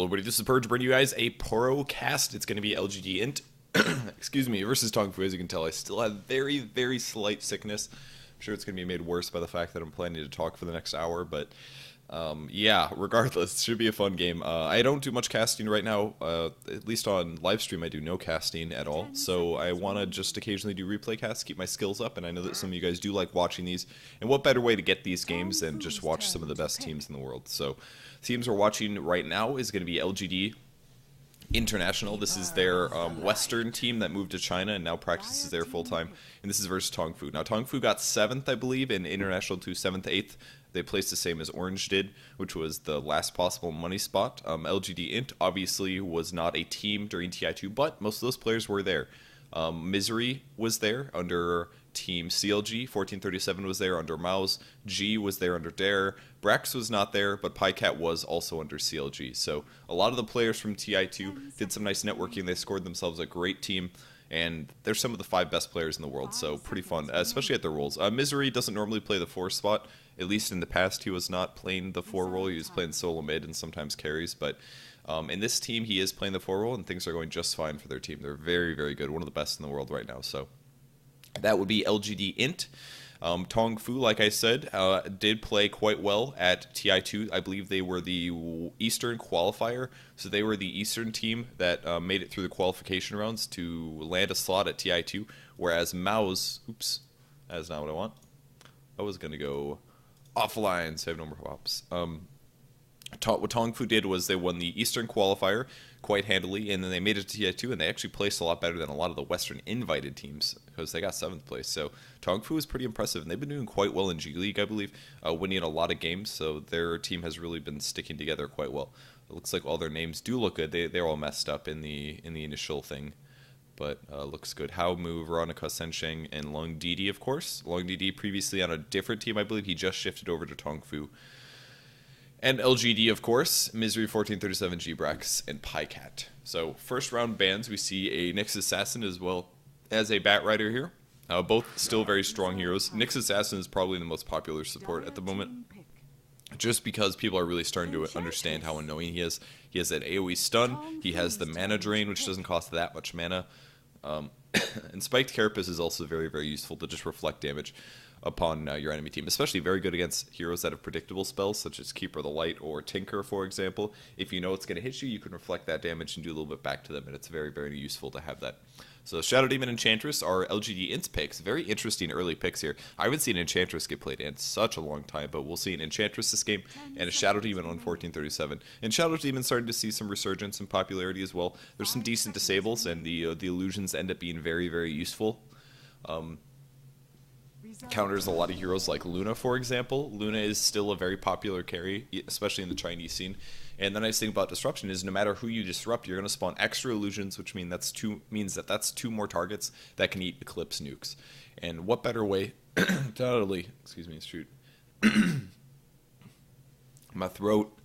everybody, this is Purge bringing you guys a pro cast. It's going to be LGD int, excuse me, versus TongFu. As you can tell, I still have very, very slight sickness. I'm sure it's going to be made worse by the fact that I'm planning to talk for the next hour, but yeah, regardless, it should be a fun game. I don't do much casting right now, at least on live stream I do no casting at all, so I want to just occasionally do replay casts, keep my skills up, and I know that some of you guys do like watching these, and what better way to get these games than just watch some of the best teams in the world. So, teams we're watching right now is going to be LGD International. This is their Western team that moved to China and now practices there full-time, and this is versus TongFu. Now, TongFu got 7th, I believe, in International 2, 7th, 8th. They placed the same as Orange did, which was the last possible money spot. LGD Int obviously was not a team during TI2, but most of those players were there. Misery was there under Team CLG, 1437 was there under Mouse, G was there under Dare, Brax was not there, but PyCat was also under CLG. So a lot of the players from TI2 did some nice networking. They scored themselves a great team, and they're some of the 5 best players in the world, so pretty fun, especially at their roles. Misery doesn't normally play the 4 spot. At least in the past, he was not playing the 4 role. He was playing solo mid and sometimes carries, but in this team, he is playing the 4 role, and things are going just fine for their team. They're very, very good, one of the best in the world right now. So that would be LGD Int. TongFu, like I said, did play quite well at TI2. I believe they were the Eastern qualifier, so they were the Eastern team that made it through the qualification rounds to land a slot at TI2, whereas Mao's, oops, that's not what I want. I was going to go offline, so I have no more hops. What TongFu did was they won the Eastern qualifier quite handily, and then they made it to TI2, and they actually placed a lot better than a lot of the Western invited teams, because they got 7th place. So TongFu is pretty impressive, and they've been doing quite well in G League, I believe, winning a lot of games, so their team has really been sticking together quite well. It looks like all their names do look good. They're all messed up in the initial thing, but looks good. Hao Mu, Veronica, Sensheng, and Long Didi, of course. Long Didi previously on a different team, I believe. He just shifted over to TongFu. And LGD, of course, Misery 1437, G-Brax, and PyCat. So, first round bans, we see a Nyx Assassin as well as a Bat Rider here. Both still very strong heroes. Nyx Assassin is probably the most popular support at the moment, just because people are really starting to understand how annoying he is. He has that AoE stun, he has the mana drain, which doesn't cost that much mana. And Spiked Carapace is also very, very useful to just reflect damage upon your enemy team, especially very good against heroes that have predictable spells, such as Keeper of the Light or Tinker, for example. If you know it's going to hit you, you can reflect that damage and do a little bit back to them, and it's very, very useful to have that. So Shadow Demon Enchantress are LGD Int picks. Very interesting early picks here. I haven't seen Enchantress get played in such a long time, but we'll see an Enchantress this game and a Shadow Demon on 1437. And Shadow Demon starting to see some resurgence in popularity as well. There's some decent disables, and the illusions end up being very, very useful. Counters a lot of heroes like Luna, for example. Luna is still a very popular carry, especially in the Chinese scene. And the nice thing about Disruption is no matter who you disrupt, you're going to spawn extra illusions, which that's 2 more targets that can eat Eclipse nukes. And what better way totally, excuse me, shoot. My throat.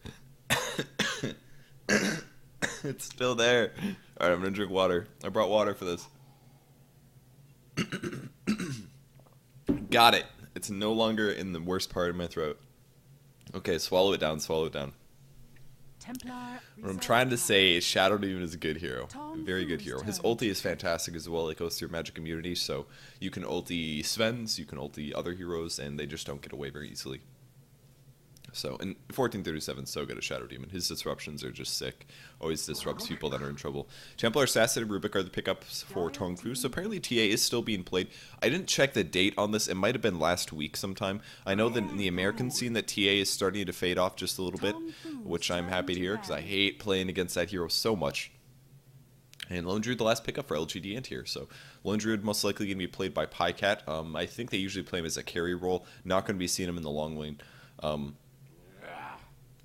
It's still there. Alright, I'm going to drink water. I brought water for this. Got it. It's no longer in the worst part of my throat. Okay, swallow it down, swallow it down. What I'm trying to say is Shadow Demon is a good hero. A very good hero. His ulti is fantastic as well. It goes through magic immunity, so you can ulti Sven's, you can ulti other heroes, and they just don't get away very easily. So, and 1437 is so good at Shadow Demon. His disruptions are just sick. Always disrupts people that are in trouble. Templar Assassin and Rubik are the pickups for TongFu. So apparently TA is still being played. I didn't check the date on this. It might have been last week sometime. I know that in the American scene that TA is starting to fade off just a little bit, which I'm happy to hear because I hate playing against that hero so much. And Lone Druid, the last pickup for LGD Int here. So Lone Druid most likely going to be played by PyCat. I think they usually play him as a carry role. Not going to be seeing him in the long lane.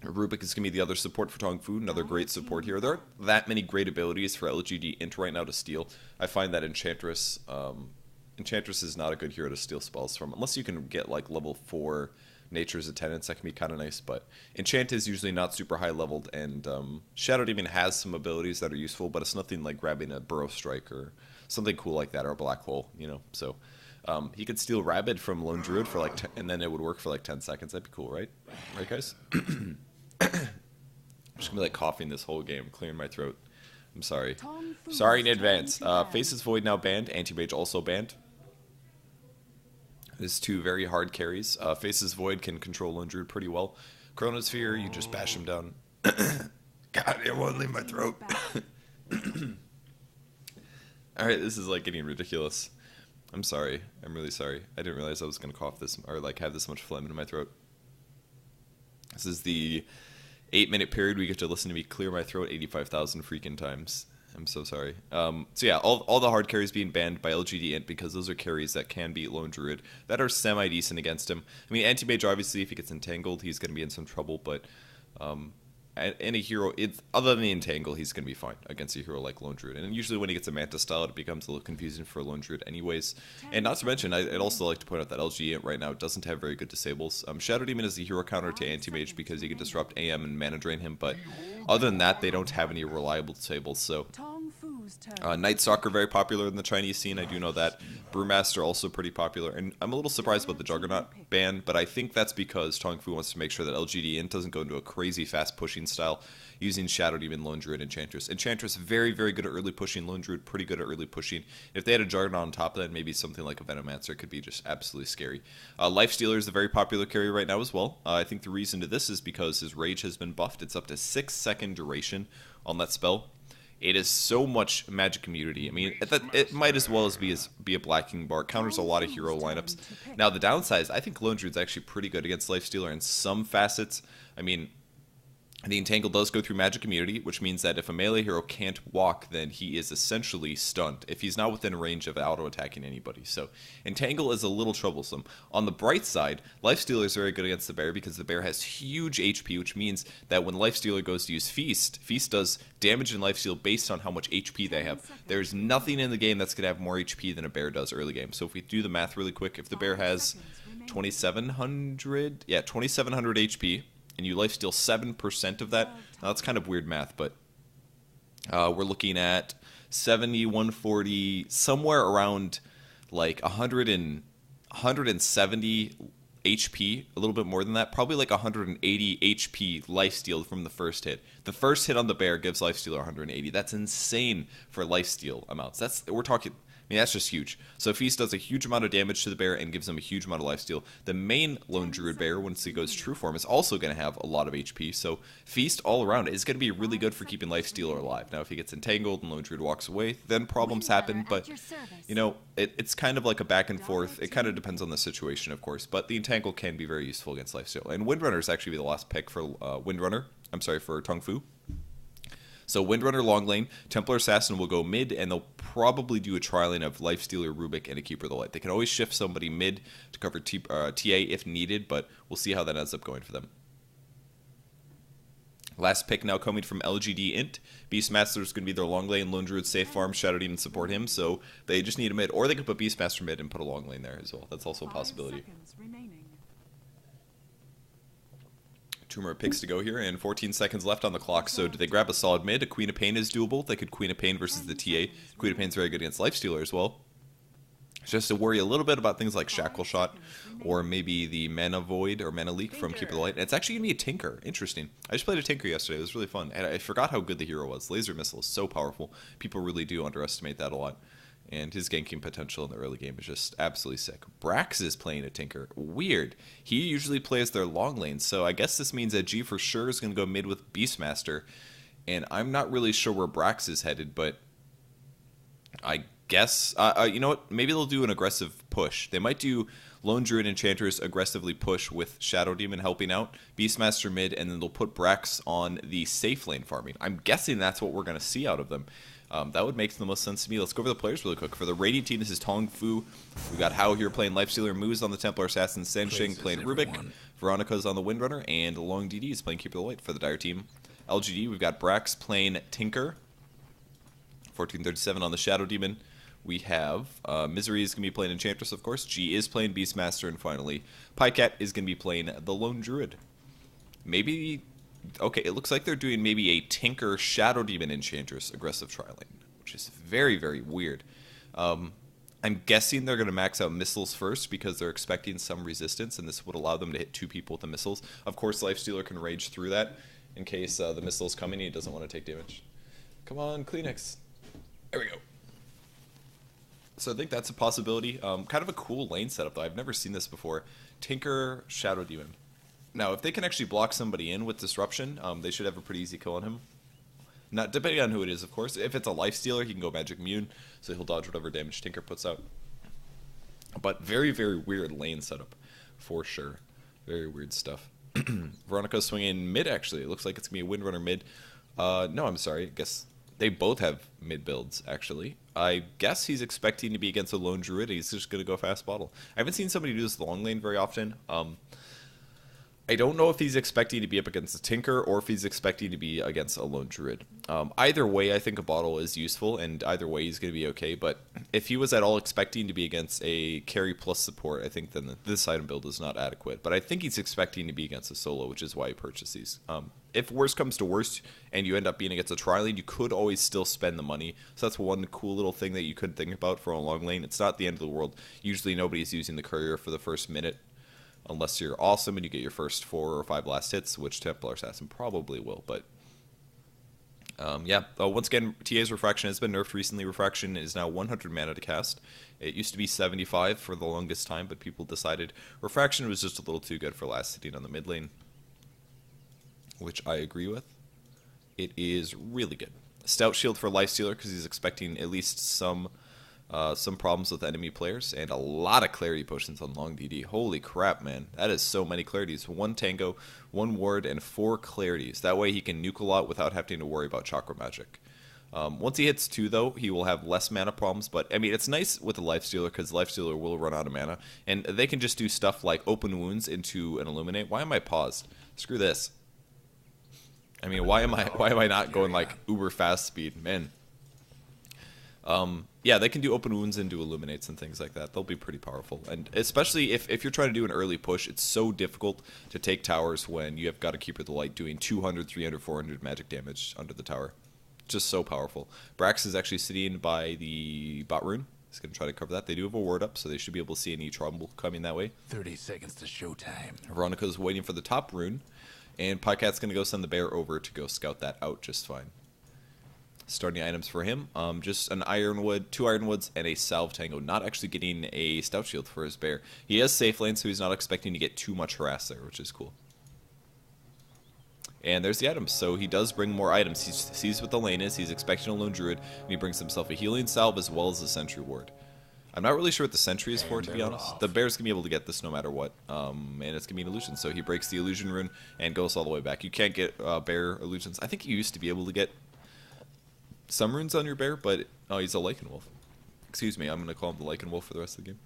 Rubik is going to be the other support for TongFu, another great support here. There aren't that many great abilities for LGD Int right now to steal. I find that Enchantress is not a good hero to steal spells from, unless you can get like level 4 Nature's Attendance. That can be kind of nice, but Enchant is usually not super high leveled, and Shadow Demon has some abilities that are useful, but it's nothing like grabbing a Burrow Strike or something cool like that, or a Black Hole, you know, so... he could steal Rabid from Lone Druid for like and then it would work for like 10 seconds. That'd be cool, right? Right, guys? just gonna be like coughing this whole game, clearing my throat. I'm sorry. Sorry in advance. Faces Void now banned. Anti-Mage also banned. There's two very hard carries. Faces Void can control Lone Druid pretty well. Chronosphere, you just bash him down. God, it won't leave my throat. Alright, this is like getting ridiculous. I'm sorry. I'm really sorry. I didn't realize I was going to cough this, or like have this much phlegm in my throat. This is the 8-minute period we get to listen to me clear my throat 85,000 freaking times. I'm so sorry. So yeah, all the hard carries being banned by LGD Int because those are carries that can beat Lone Druid that are semi-decent against him. I mean, Anti-Mage, obviously, if he gets entangled, he's going to be in some trouble, but any hero, other than the entangle, he's going to be fine against a hero like Lone Druid. And usually when he gets a Manta style, it becomes a little confusing for Lone Druid anyways. And not to mention, I'd also like to point out that LG Int right now doesn't have very good disables. Shadow Demon is the hero counter to Anti-Mage because he can disrupt AM and mana drain him, but other than that, they don't have any reliable disables, so... Night Stalker very popular in the Chinese scene, I do know that. Brewmaster also pretty popular, and I'm a little surprised about the Juggernaut ban, but I think that's because TongFu wants to make sure that LGD Int doesn't go into a crazy fast pushing style using Shadow Demon, Lone Druid, Enchantress. Enchantress very, very good at early pushing, Lone Druid pretty good at early pushing. If they had a Juggernaut on top of that, maybe something like a Venomancer could be just absolutely scary. Lifestealer is a very popular carry right now as well. I think the reason to this is because his Rage has been buffed. It's up to 6-second duration on that spell. It is so much magic immunity. I mean, it might as well as be a Black King bar. It counters a lot of hero lineups. Now, the downside is I think Lone Druid's actually pretty good against Lifestealer in some facets. I mean, the Entangle does go through magic immunity, which means that if a melee hero can't walk, then he is essentially stunned if he's not within range of auto-attacking anybody. So Entangle is a little troublesome. On the bright side, Lifestealer is very good against the bear because the bear has huge HP, which means that when Lifestealer goes to use Feast, Feast does damage and lifesteal based on how much HP they have. There's nothing in the game that's going to have more HP than a bear does early game. So if we do the math really quick, if the bear has 2,700 HP, and you lifesteal 7% of that. Now, that's kind of weird math, but we're looking at 70, 140, somewhere around like 170 HP, a little bit more than that, probably like 180 HP lifesteal from the first hit. The first hit on the bear gives lifesteal 180. That's insane for lifesteal amounts. We're talking... I mean, that's just huge. So Feast does a huge amount of damage to the bear and gives him a huge amount of lifesteal. The main Lone Druid bear, once he goes true form, is also going to have a lot of HP. So Feast all around is going to be really good for keeping lifestealer alive. Now, if he gets entangled and Lone Druid walks away, then problems happen. But, you know, it's kind of like a back and forth. It kind of depends on the situation, of course. But the entangle can be very useful against lifesteal. And Windrunner is actually the last pick for for TongFu. So Windrunner long lane, Templar Assassin will go mid, and they'll probably do a trialing of Lifestealer, Rubik, and a Keeper of the Light. They can always shift somebody mid to cover TA if needed, but we'll see how that ends up going for them. Last pick now coming from LGD Int. Beastmaster is going to be their long lane, Lone Druid safe farm, Shadow Demon support him, so they just need a mid, or they could put Beastmaster mid and put a long lane there as well. That's also a possibility. 2 more picks to go here, and 14 seconds left on the clock. So do they grab a solid mid? A Queen of Pain is doable. They could Queen of Pain versus the TA. Queen of Pain's very good against Lifestealer as well. It's just to worry a little bit about things like Shackle Shot, or maybe the Mana Void or Mana Leak from Keeper of the Light. And it's actually going to be a Tinker. Interesting. I just played a Tinker yesterday. It was really fun. And I forgot how good the hero was. Laser Missile is so powerful. People really do underestimate that a lot. And his ganking potential in the early game is just absolutely sick. Brax is playing a Tinker. Weird. He usually plays their long lane, so I guess this means that G for sure is going to go mid with Beastmaster. And I'm not really sure where Brax is headed, but I guess... you know what? Maybe they'll do an aggressive push. They might do Lone Druid Enchantress aggressively push with Shadow Demon helping out, Beastmaster mid, and then they'll put Brax on the safe lane farming. I'm guessing that's what we're going to see out of them. That would make the most sense to me. Let's go over the players really quick. For the Radiant team, this is TongFu. We've got Hao here playing Lifestealer, Moose on the Templar Assassin, Senshing playing Rubik, Veronica's on the Windrunner, and Long DD is playing Keeper of the Light for the Dire team. LGD, we've got Brax playing Tinker, 1437 on the Shadow Demon. We have Misery is going to be playing Enchantress, of course. G is playing Beastmaster, and finally, Pycat is going to be playing the Lone Druid. Maybe... Okay, it looks like they're doing maybe a Tinker Shadow Demon Enchantress aggressive trialing, which is very, very weird. I'm guessing they're going to max out missiles first because they're expecting some resistance, and this would allow them to hit 2 people with the missiles. Of course, Lifestealer can rage through that, in case the missile's coming and he doesn't want to take damage. Come on, Kleenex. There we go. So I think that's a possibility. Kind of a cool lane setup, though. I've never seen this before. Tinker, Shadow Demon. Now, if they can actually block somebody in with Disruption, they should have a pretty easy kill on him. Not depending on who it is, of course. If it's a life stealer, he can go Magic Immune, so he'll dodge whatever damage Tinker puts out. But very, very weird lane setup, for sure. Very weird stuff. Veronica's swinging mid, actually. It looks like it's going to be a Windrunner mid. No, I'm sorry. I guess they both have mid builds, actually. I guess he's expecting to be against a lone druid. He's just going to go fast bottle. I haven't seen somebody do this long lane very often. I don't know if he's expecting to be up against a Tinker or if he's expecting to be against a lone druid. Either way, I think a bottle is useful, and either way he's going to be okay. But if he was at all expecting to be against a carry plus support, I think then this item build is not adequate. But I think he's expecting to be against a solo, which is why he purchased these. If worst comes to worst and you end up being against a tri-lane, you could always still spend the money. So that's one cool little thing that you could think about for a long lane. It's not the end of the world. Usually nobody's using the courier for the first minute, unless you're awesome and you get your first 4 or 5 last hits, which Templar Assassin probably will. But yeah, once again, TA's Refraction has been nerfed recently. Refraction is now 100 mana to cast. It used to be 75 for the longest time, but people decided Refraction was just a little too good for last hitting on the mid lane, which I agree with. It is really good. Stout Shield for Lifestealer, because he's expecting at least some problems with enemy players, and a lot of clarity potions on long DD. Holy crap, man. That is so many clarities. 1 tango, 1 ward, and 4 clarities. That way he can nuke a lot without having to worry about chakra magic. Once he hits 2, though, he will have less mana problems, but, I mean, it's nice with the Lifestealer, because Lifestealer will run out of mana, and they can just do stuff like open wounds into an Illuminate. Why am I paused? Screw this. I mean, why am I not going, like, uber fast speed? Man. Yeah, they can do open wounds into illuminates and things like that. They'll be pretty powerful. And especially if you're trying to do an early push, it's so difficult to take towers when you have got a Keeper of the Light doing 200, 300, 400 magic damage under the tower. Just so powerful. Brax is actually sitting by the bot rune. He's going to try to cover that. They do have a ward up, so they should be able to see any trouble coming that way. 30 seconds to showtime. Veronica's waiting for the top rune, and Pycat's going to go send the bear over to go scout that out just fine. Starting items for him, just an Ironwood, 2 Ironwoods, and a Salve Tango. Not actually getting a Stout Shield for his bear. He has safe lane, so he's not expecting to get too much harass there, which is cool. And there's the items. So he does bring more items. He sees what the lane is. He's expecting a lone druid, and he brings himself a healing salve as well as a sentry ward. I'm not really sure what the sentry is for, to be honest. The bear's going to be able to get this no matter what, and it's going to be an illusion. So he breaks the illusion rune and goes all the way back. You can't get bear illusions. I think you used to be able to get some runes on your bear, but oh, he's a Lycan Wolf. Excuse me, I'm going to call him the Lycan Wolf for the rest of the game.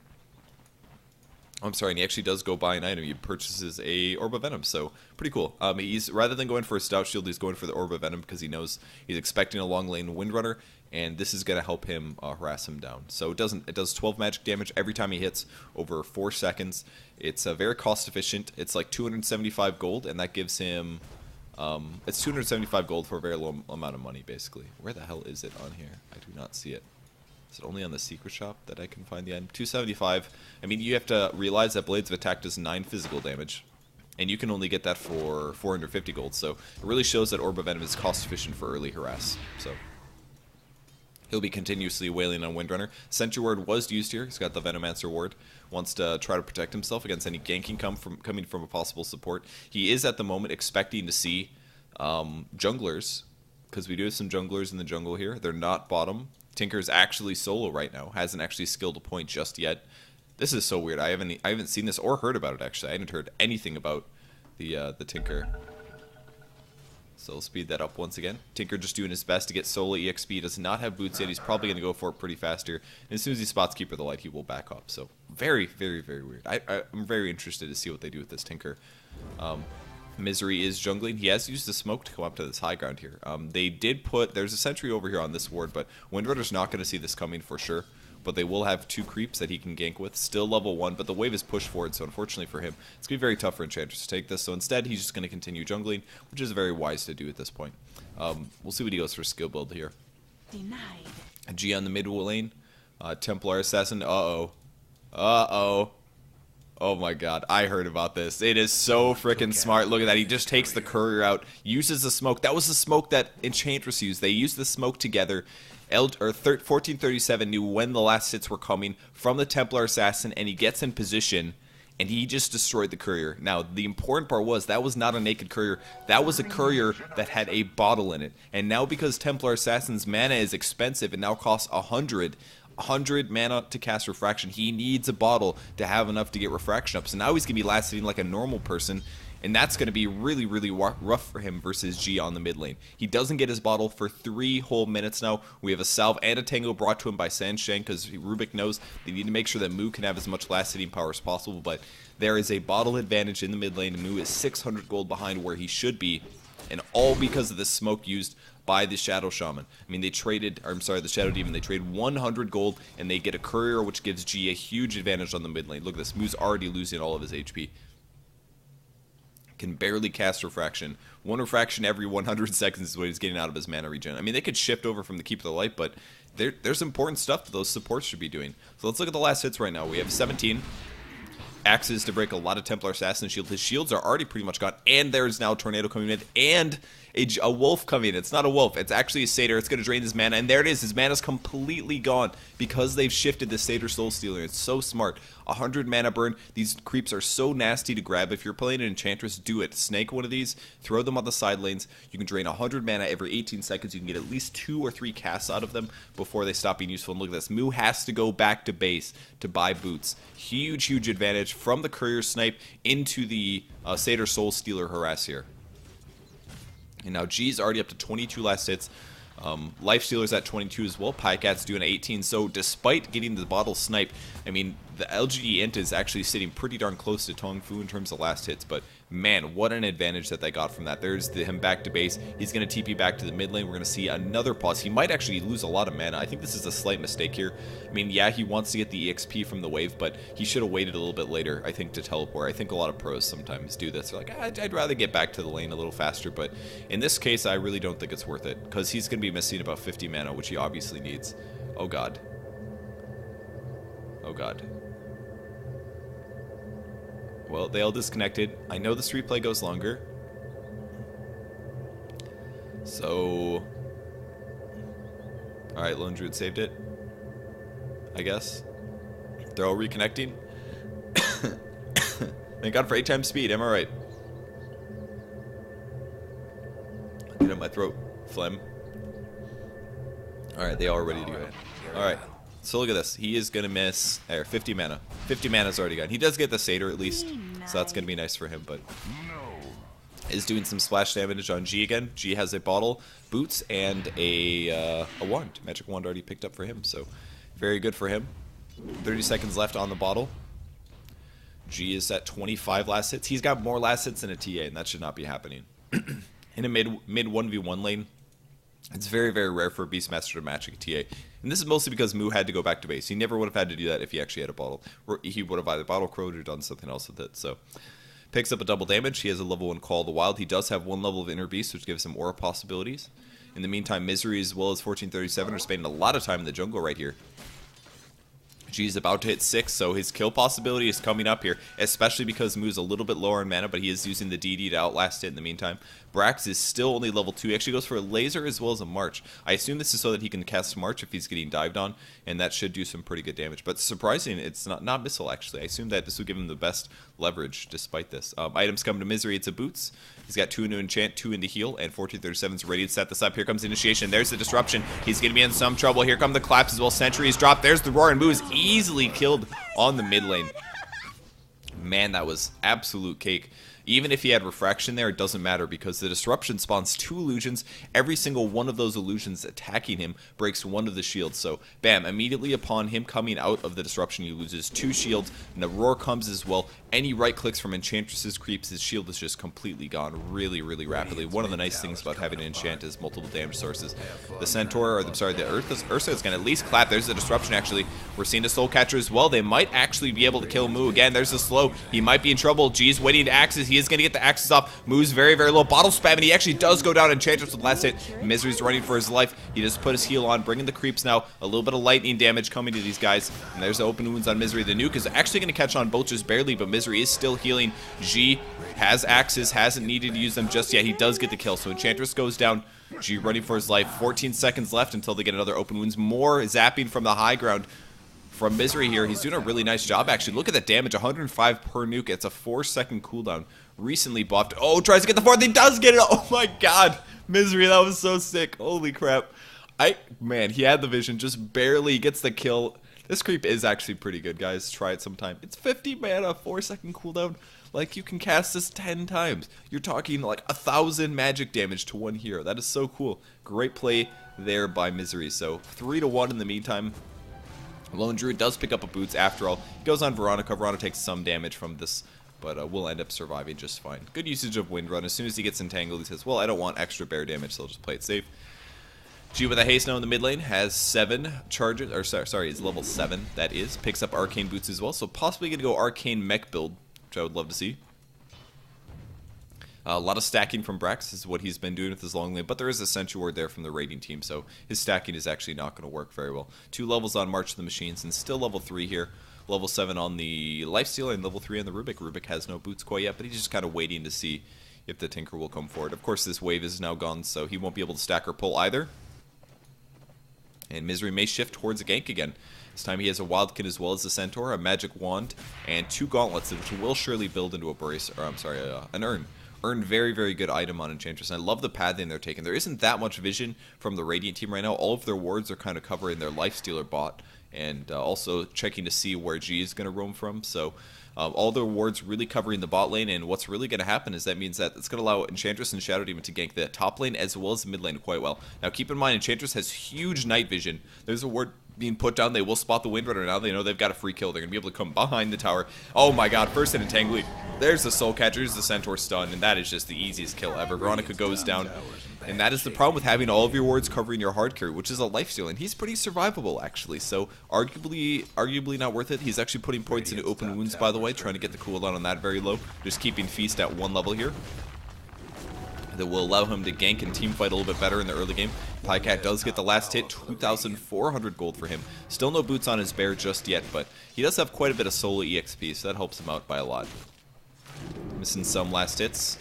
I'm sorry, and he actually does go buy an item. He purchases a Orb of Venom, so pretty cool. He's rather than going for a Stout Shield, he's going for the Orb of Venom because he knows he's expecting a long lane Windrunner, and this is going to help him harass him down. So it does 12 magic damage every time he hits over 4 seconds. It's very cost efficient. It's like 275 gold, and that gives him it's 275 gold for a very low amount of money, basically. Where the hell is it on here? I do not see it. Is it only on the secret shop that I can find the item? 275. I mean, you have to realize that Blades of Attack does 9 physical damage, and you can only get that for 450 gold. So it really shows that Orb of Venom is cost efficient for early harass. So he'll be continuously wailing on Windrunner. Sentry Ward was used here. He's got the Venomancer Ward. Wants to try to protect himself against any ganking coming from a possible support. He is at the moment expecting to see junglers, because we do have some junglers in the jungle here. They're not bottom. Tinker's actually solo right now. Hasn't actually skilled a point just yet. This is so weird. I haven't seen this or heard about it, actually. I hadn't heard anything about the Tinker. So we'll speed that up once again. Tinker just doing his best to get solo EXP. Does not have boots yet. He's probably going to go for it pretty faster. And as soon as he spots Keeper of the Light, he will back up. So very, very, very weird. I'm very interested to see what they do with this Tinker. Misery is jungling. He has used the smoke to come up to this high ground here. They did put... There's a sentry over here on this ward, but Windrunner's not going to see this coming for sure. But they will have 2 creeps that he can gank with. Still level 1, but the wave is pushed forward, so unfortunately for him, it's going to be very tough for Enchantress to take this. So instead, he's just going to continue jungling, which is very wise to do at this point. We'll see what he goes for skill build here. Denied. G on the mid lane. Templar Assassin. Uh-oh. Uh-oh. Oh my god, I heard about this. It is so freaking smart. Look at that. He just takes the courier out, uses the smoke. That was the smoke that Enchantress used. They used the smoke together. 1437 knew when the last hits were coming from the Templar Assassin, and he gets in position, and he just destroyed the courier. Now, the important part was that was not a naked courier. That was a courier that had a bottle in it. And now because Templar Assassin's mana is expensive and now costs 100 mana to cast Refraction, he needs a bottle to have enough to get Refraction up. So now he's going to be last hitting like a normal person, and that's going to be really, really rough for him versus G on the mid lane. He doesn't get his bottle for 3 whole minutes now. We have a salve and a tango brought to him by Sansheng because Rubik knows they need to make sure that Mu can have as much last hitting power as possible, but there is a bottle advantage in the mid lane, and Mu is 600 gold behind where he should be, and all because of the smoke used by the Shadow Shaman. I mean, they traded, or I'm sorry, the Shadow Demon, they trade 100 gold, and they get a courier, which gives G a huge advantage on the mid lane. Look at this, Mu's already losing all of his HP. Can barely cast Refraction. 1 Refraction every 100 seconds is what he's getting out of his mana regen. I mean, they could shift over from the Keep of the Light, but there's important stuff that those supports should be doing. So let's look at the last hits right now. We have 17 axes to break a lot of Templar Assassin shield. His shields are already pretty much gone, and there's now a Tornado coming in, and a wolf coming in. It's not a wolf, it's actually a satyr. It's going to drain his mana, and there it is. His mana's completely gone because they've shifted the satyr soul stealer. It's so smart. 100 mana burn. These creeps are so nasty to grab. If you're playing an Enchantress, do it. Snake one of these, throw them on the side lanes. You can drain 100 mana every 18 seconds. You can get at least 2 or 3 casts out of them before they stop being useful. And look at this. Mu has to go back to base to buy boots. Huge, huge advantage from the courier snipe into the satyr soul stealer harass here. And now G's already up to 22 last hits. Life Stealer's at 22 as well. Pycat's doing 18. So despite getting the bottle snipe, I mean, the LGD int is actually sitting pretty darn close to TongFu in terms of last hits. But man, what an advantage that they got from that. There's him back to base. He's going to TP back to the mid lane. We're going to see another pause. He might actually lose a lot of mana. I think this is a slight mistake here. I mean, yeah, he wants to get the EXP from the wave, but he should have waited a little bit later, I think, to teleport. I think a lot of pros sometimes do this. They're like, I'd rather get back to the lane a little faster, but in this case, I really don't think it's worth it, because he's going to be missing about 50 mana, which he obviously needs. Oh god. Oh god. Well, they all disconnected. I know this replay goes longer. So... Alright, Lone Druid saved it. I guess. They're all reconnecting. Thank god for 8 times speed, am I right? Get up my throat. Phlegm. Alright, they all are ready to go. Alright. So look at this. He is going to miss 50 mana. 50 mana's already gone. He does get the Satyr at least, so that's going to be nice for him, but is doing some splash damage on G again. G has a bottle, boots, and a wand. Magic wand already picked up for him, so very good for him. 30 seconds left on the bottle. G is at 25 last hits. He's got more last hits than a TA, and that should not be happening. In a mid 1v1 lane, it's very, very rare for a Beastmaster to match a TA. And this is mostly because Mu had to go back to base. He never would have had to do that if he actually had a bottle. Or he would have either bottle crowed or done something else with it. So, picks up a double damage. He has a level 1 Call of the Wild. He does have 1 level of Inner Beast, which gives him aura possibilities. In the meantime, Misery as well as 1437 are spending a lot of time in the jungle right here. G's about to hit 6, so his kill possibility is coming up here, especially because Mu's a little bit lower in mana, but he is using the DD to outlast it in the meantime. Brax is still only level 2. He actually goes for a laser as well as a march. I assume this is so that he can cast march if he's getting dived on, and that should do some pretty good damage. But surprising, it's not missile actually. I assume that this will give him the best leverage despite this. Items come to Misery, it's a boots. He's got 2 into enchant, 2 into heal, and 1437's ready to set this up. Here comes initiation. There's the disruption. He's going to be in some trouble. Here come the claps as well. Sentries drop. There's the roar, and Mu is easily killed on the mid lane. Man, that was absolute cake. Even if he had refraction there, it doesn't matter because the disruption spawns 2 illusions. Every single one of those illusions attacking him breaks 1 of the shields. So, bam, immediately upon him coming out of the disruption, he loses 2 shields, and the roar comes as well. Any right clicks from Enchantress's creeps, his shield is just completely gone really, really rapidly. One of the nice things about having an enchant is multiple damage sources. The Centaur, or I'm sorry, the Ursa is going to at least clap. There's the disruption, actually. We're seeing a Soul Catcher as well. They might actually be able to kill Mu again. There's the slow. He might be in trouble. G's waiting to axes. He is going to get the axes off. Moves very, very low. Bottle spam, and he actually does go down. Enchantress with the last hit. Misery's running for his life. He just put his heal on, bringing the creeps now. A little bit of lightning damage coming to these guys. And there's the open wounds on Misery. The nuke is actually going to catch on both just barely, but Misery is still healing. G has axes, hasn't needed to use them just yet. He does get the kill, so Enchantress goes down. G running for his life. 14 seconds left until they get another open wounds. More zapping from the high ground from Misery here. He's doing a really nice job, actually. Look at the damage, 105 per nuke. It's a 4-second cooldown. Recently buffed. Oh, tries to get the fourth. He does get it. Oh my god. Misery, that was so sick. Holy crap. Man, he had the vision. Just barely gets the kill. This creep is actually pretty good, guys. Try it sometime. It's 50 mana, 4-second cooldown. Like, you can cast this 10 times. You're talking like 1,000 magic damage to one hero. That is so cool. Great play there by Misery. So 3-1 in the meantime. Lone Druid does pick up a boots after all. He goes on Veronica. Veronica takes some damage from this, but will end up surviving just fine. Good usage of Wind Run. As soon as he gets entangled, he says, well, I don't want extra bear damage, so I'll just play it safe. G with a haste now in the mid lane has 7 charges, or sorry, is level 7, that is. Picks up Arcane Boots as well, so possibly going to go Arcane Mech build, which I would love to see. A lot of stacking from Brax is what he's been doing with his long lane, but there is a Sentry Ward there from the raiding team, so his stacking is actually not going to work very well. 2 levels on March of the Machines, and still level 3 here. Level 7 on the Lifestealer, and level 3 on the Rubik. Rubik has no boots quite yet, but he's just kind of waiting to see if the Tinker will come forward. Of course, this wave is now gone, so he won't be able to stack or pull either. And Misery may shift towards a gank again. This time he has a Wildkin as well as a Centaur, a Magic Wand, and 2 Gauntlets, which will surely build into a brace, or I'm sorry, an Urn. Urn, very, very good item on Enchantress, and I love the pathing they're taking. There isn't that much vision from the Radiant team right now. All of their wards are kind of covering their Lifestealer bot, and also checking to see where G is going to roam from. So all their wards really covering the bot lane, and what's really going to happen is that means that it's going to allow Enchantress and Shadow Demon to gank the top lane as well as the mid lane quite well. Now keep in mind, Enchantress has huge night vision. There's a ward being put down. They will spot the Windrunner now. They know they've got a free kill. They're going to be able to come behind the tower. Oh my god, first hit Entangly. There's the Soul Catcher, there's the Centaur stun, and that is just the easiest kill ever. Veronica goes down, and that is the problem with having all of your wards covering your hard carry, which is a lifesteal, and he's pretty survivable actually, so arguably not worth it. He's actually putting points into open wounds, by the way, trying to get the cooldown on that very low, just keeping Feast at 1 level here. That will allow him to gank and team fight a little bit better in the early game. Pycat does get the last hit, 2,400 gold for him. Still no boots on his bear just yet, but he does have quite a bit of solo EXP, so that helps him out by a lot. Missing some last hits.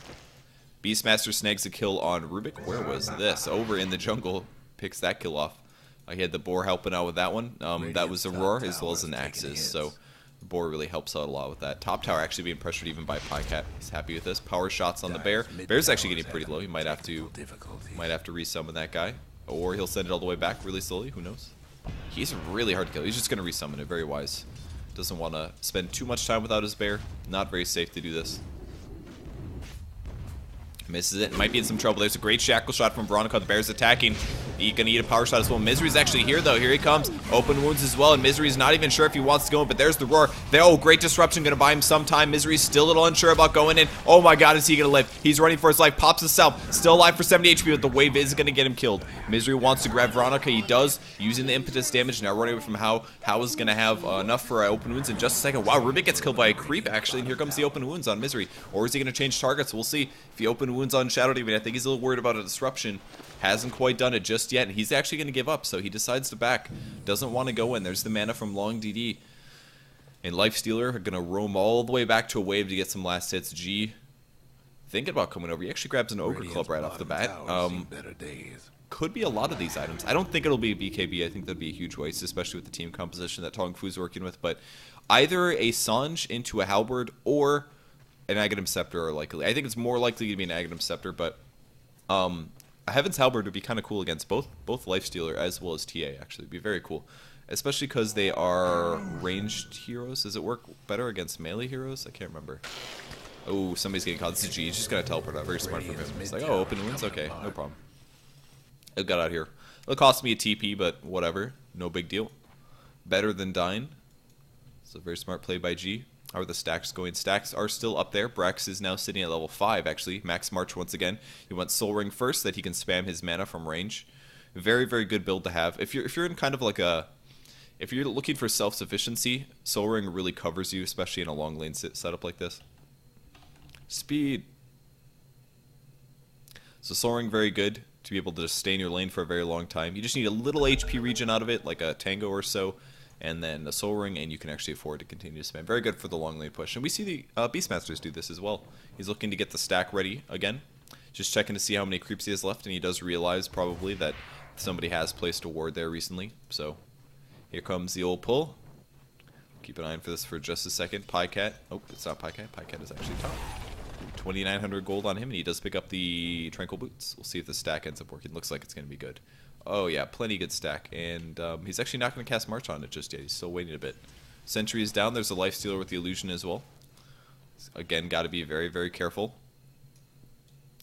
Beastmaster snags a kill on Rubik. Where was this? Over in the jungle. Picks that kill off. He had the boar helping out with that one. That was a roar as well as an axis, so the boar really helps out a lot with that. Top tower actually being pressured even by Pycat. He's happy with this. Power shots on the bear. Bear's actually getting pretty low. He might have to resummon that guy, or he'll send it all the way back really slowly. Who knows? He's really hard to kill. He's just going to resummon it. Very wise. Doesn't want to spend too much time without his bear. Not very safe to do this. Misses it. Might be in some trouble. There's a great shackle shot from Veronica. The bear's attacking. He's gonna eat a power shot as well. Misery's actually here though. Here he comes. Open wounds as well, and Misery's not even sure if he wants to go in, but there's the roar. Oh, great disruption, gonna buy him some time. Misery's still a little unsure about going in. Oh my god, is he gonna live? He's running for his life. Pops himself. Still alive for 70 HP, but the wave is gonna get him killed. Misery wants to grab Veronica. He does, using the impetus damage. Now running away from How. How is gonna have enough for open wounds in just a second. Wow, Rubik gets killed by a creep actually, and here comes the open wounds on Misery. Or is he gonna change targets? We'll see. If he open wounds on Shadow Demon, I think he's a little worried about a disruption. Hasn't quite done it just yet, and he's actually going to give up, so he decides to back. Doesn't want to go in. There's the mana from Long DD. And Lifestealer are going to roam all the way back to a wave to get some last hits. G thinking about coming over. He actually grabs an Ogre Club right off the bat. Could be a lot of these items. I don't think it'll be a BKB. I think that'd be a huge waste, especially with the team composition that TongFu's working with. But either a Sange into a Halberd or an Aghanim Scepter are likely. I think it's more likely to be an Aghanim Scepter, but a Heaven's Halberd would be kind of cool against both Lifestealer as well as TA, actually. It'd be very cool. Especially because they are ranged heroes. Does it work better against melee heroes? I can't remember. Oh, somebody's getting caught. This is G. He's just going to teleport out. Very smart from him. It's like, oh, open wounds? Okay, no problem. It got out here. It'll cost me a TP, but whatever. No big deal. Better than dying. It's a very smart play by G. How are the stacks going? Stacks are still up there. Brax is now sitting at level 5, actually. Max March once again. He wants Soul Ring first, that he can spam his mana from range. Very, very good build to have. If you're in kind of like a... If you're looking for self-sufficiency, Soul Ring really covers you, especially in a long lane setup like this. Speed. So Soul Ring, very good to be able to just stay in your lane for a very long time. You just need a little HP regen out of it, like a Tango or so, and then a Soul Ring, and you can actually afford to continue to spam. Very good for the long lane push. And we see the Beastmasters do this as well. He's looking to get the stack ready again. Just checking to see how many creeps he has left, and he does realize probably that somebody has placed a ward there recently. So here comes the old pull. Keep an eye on for this for just a second. Pycat. Oh, it's not Pycat. Pycat is actually top. 2,900 gold on him, and he does pick up the Tranquil Boots. We'll see if the stack ends up working. Looks like it's going to be good. Oh, yeah, plenty good stack. And he's actually not going to cast March on it just yet. He's still waiting a bit. Sentry is down. There's a Lifestealer with the Illusion as well. Again, got to be very, very careful.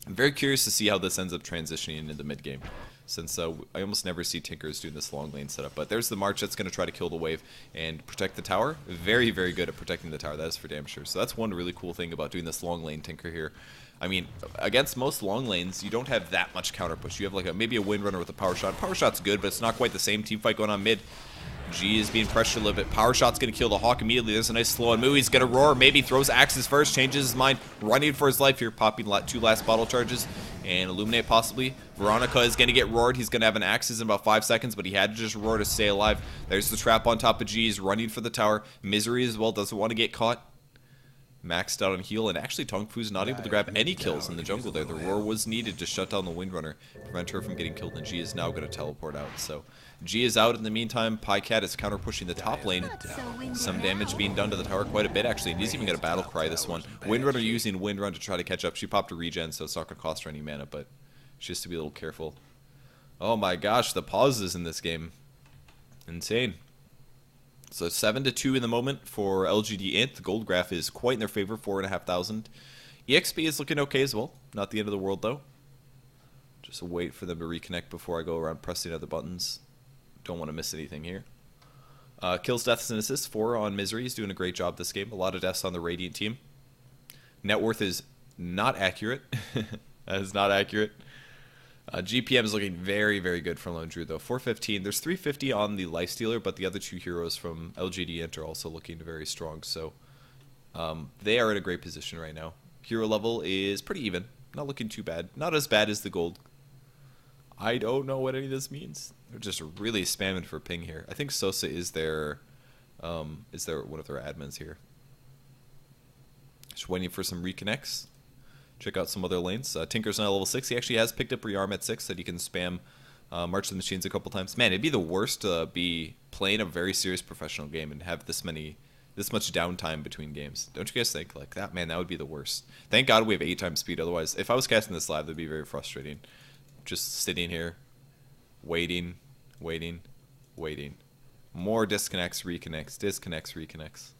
I'm very curious to see how this ends up transitioning into the mid-game, since I almost never see Tinkers doing this long lane setup. But there's the March that's going to try to kill the wave and protect the tower. Very, very good at protecting the tower. That is for damn sure. So that's one really cool thing about doing this long lane Tinker here. I mean, against most long lanes, you don't have that much counter push. You have like maybe a Windrunner with a Power Shot. Power Shot's good, but it's not quite the same team fight going on mid. G is being pressured a little bit. Power Shot's going to kill the Hawk immediately. There's a nice slow on move. He's going to roar. Maybe throws axes first. Changes his mind. Running for his life here. Popping 2 last bottle charges. And Illuminate possibly. Veronica is going to get roared. He's going to have an axes in about 5 seconds, but he had to just roar to stay alive. There's the trap on top of G. He's running for the tower. Misery as well. Doesn't want to get caught. Maxed out on heal, and actually TongFu's not able to grab any kills in the jungle there. The roar was needed to shut down the Windrunner, prevent her from getting killed, and G is now going to teleport out. So G is out in the meantime. Pycat is counter pushing the top lane. Some damage being done to the tower quite a bit actually, and he's even going to battle cry this one. Windrunner using Windrun to try to catch up. She popped a regen, so it's not going to cost her any mana, but she has to be a little careful. Oh my gosh, the pauses in this game. Insane. So 7-2 in the moment for LGD Int. The gold graph is quite in their favor, 4,500. EXP is looking okay as well. Not the end of the world though. Just wait for them to reconnect before I go around pressing other buttons. Don't want to miss anything here. Kills, deaths, and assists, 4 on Misery. He's doing a great job this game. A lot of deaths on the Radiant team. Net worth is not accurate. That is not accurate. GPM is looking very, very good for Lone Druid, though. 415. There's 350 on the Lifestealer, but the other 2 heroes from LGD Int are also looking very strong. So they are in a great position right now. Hero level is pretty even. Not looking too bad. Not as bad as the gold. I don't know what any of this means. They're just really spamming for ping here. I think Sosa is their one of their admins here. Just waiting for some reconnects. Check out some other lanes. Tinker's now level 6. He actually has picked up Rearm at 6 that he can spam March the Machines a couple times. Man, it'd be the worst to be playing a very serious professional game and have this much downtime between games. Don't you guys think? Like that, man, that would be the worst. Thank God we have 8 times speed. Otherwise, if I was casting this live, that'd be very frustrating. Just sitting here, waiting. More disconnects, reconnects.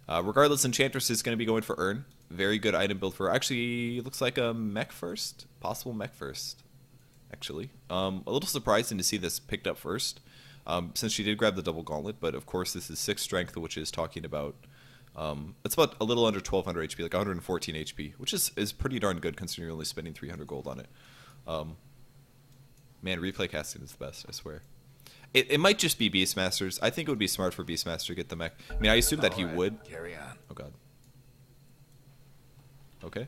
Regardless, Enchantress is going to be going for Urn. Very good item build for her. Actually, looks like a mech first. Possible mech first, actually. A little surprising to see this picked up first, since she did grab the double gauntlet, but of course this is 6 strength, which is talking about, it's about a little under 1,200 HP, like 114 HP, which is pretty darn good considering you're only spending 300 gold on it. Man, replay casting is the best, I swear. It might just be Beastmasters. I think it would be smart for Beastmaster to get the mech. I mean, I assume that he would. Carry on. Oh god. Okay.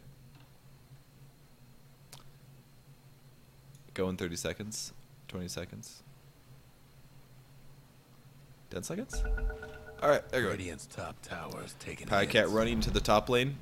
Go in 30 seconds. 20 seconds. 10 seconds? Alright, there you go. Radiant's top tower is taking Pycat running to the top lane.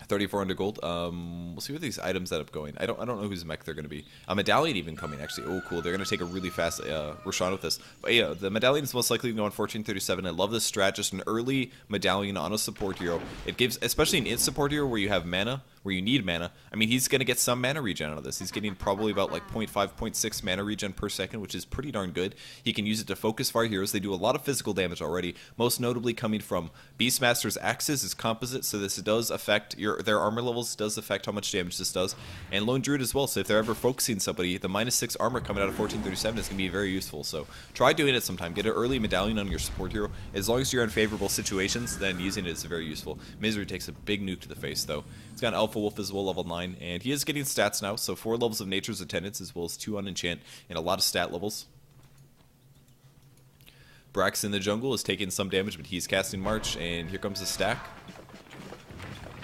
3,400 gold. We'll see where these items end up going. I don't know whose mech they're going to be. A medallion even coming, actually. Oh, cool. They're going to take a really fast Roshan with this. But yeah, the medallion is most likely going to go on 1437. I love this strat. Just an early medallion on a support hero. It gives, especially an int support hero where you have mana, where you need mana. I mean, he's going to get some mana regen out of this. He's getting probably about like 0.5, 0.6 mana regen per second, which is pretty darn good. He can use it to focus fire heroes. They do a lot of physical damage already, most notably coming from Beastmaster's axes is composite, so this does affect their armor levels, does affect how much damage this does, and Lone Druid as well. So if they're ever focusing somebody, the -6 armor coming out of 1437 is going to be very useful. So try doing it sometime. Get an early medallion on your support hero. As long as you're in favorable situations, then using it is very useful. Misery takes a big nuke to the face, though. He's got an Alpha Wolf as well, level 9, and he is getting stats now, so 4 levels of Nature's Attendance as well as 2 on Enchant, and a lot of stat levels. Brax in the jungle is taking some damage, but he's casting March, and here comes the stack.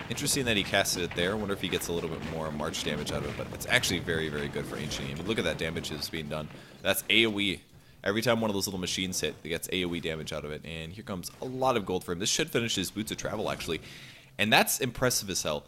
Interesting that he casted it there. I wonder if he gets a little bit more March damage out of it, but it's actually very, very good for Ancient. I mean, look at that damage that's being done. That's AoE. Every time one of those little machines hit, it gets AoE damage out of it. And here comes a lot of gold for him. This should finish his Boots of Travel, actually. And that's impressive as hell.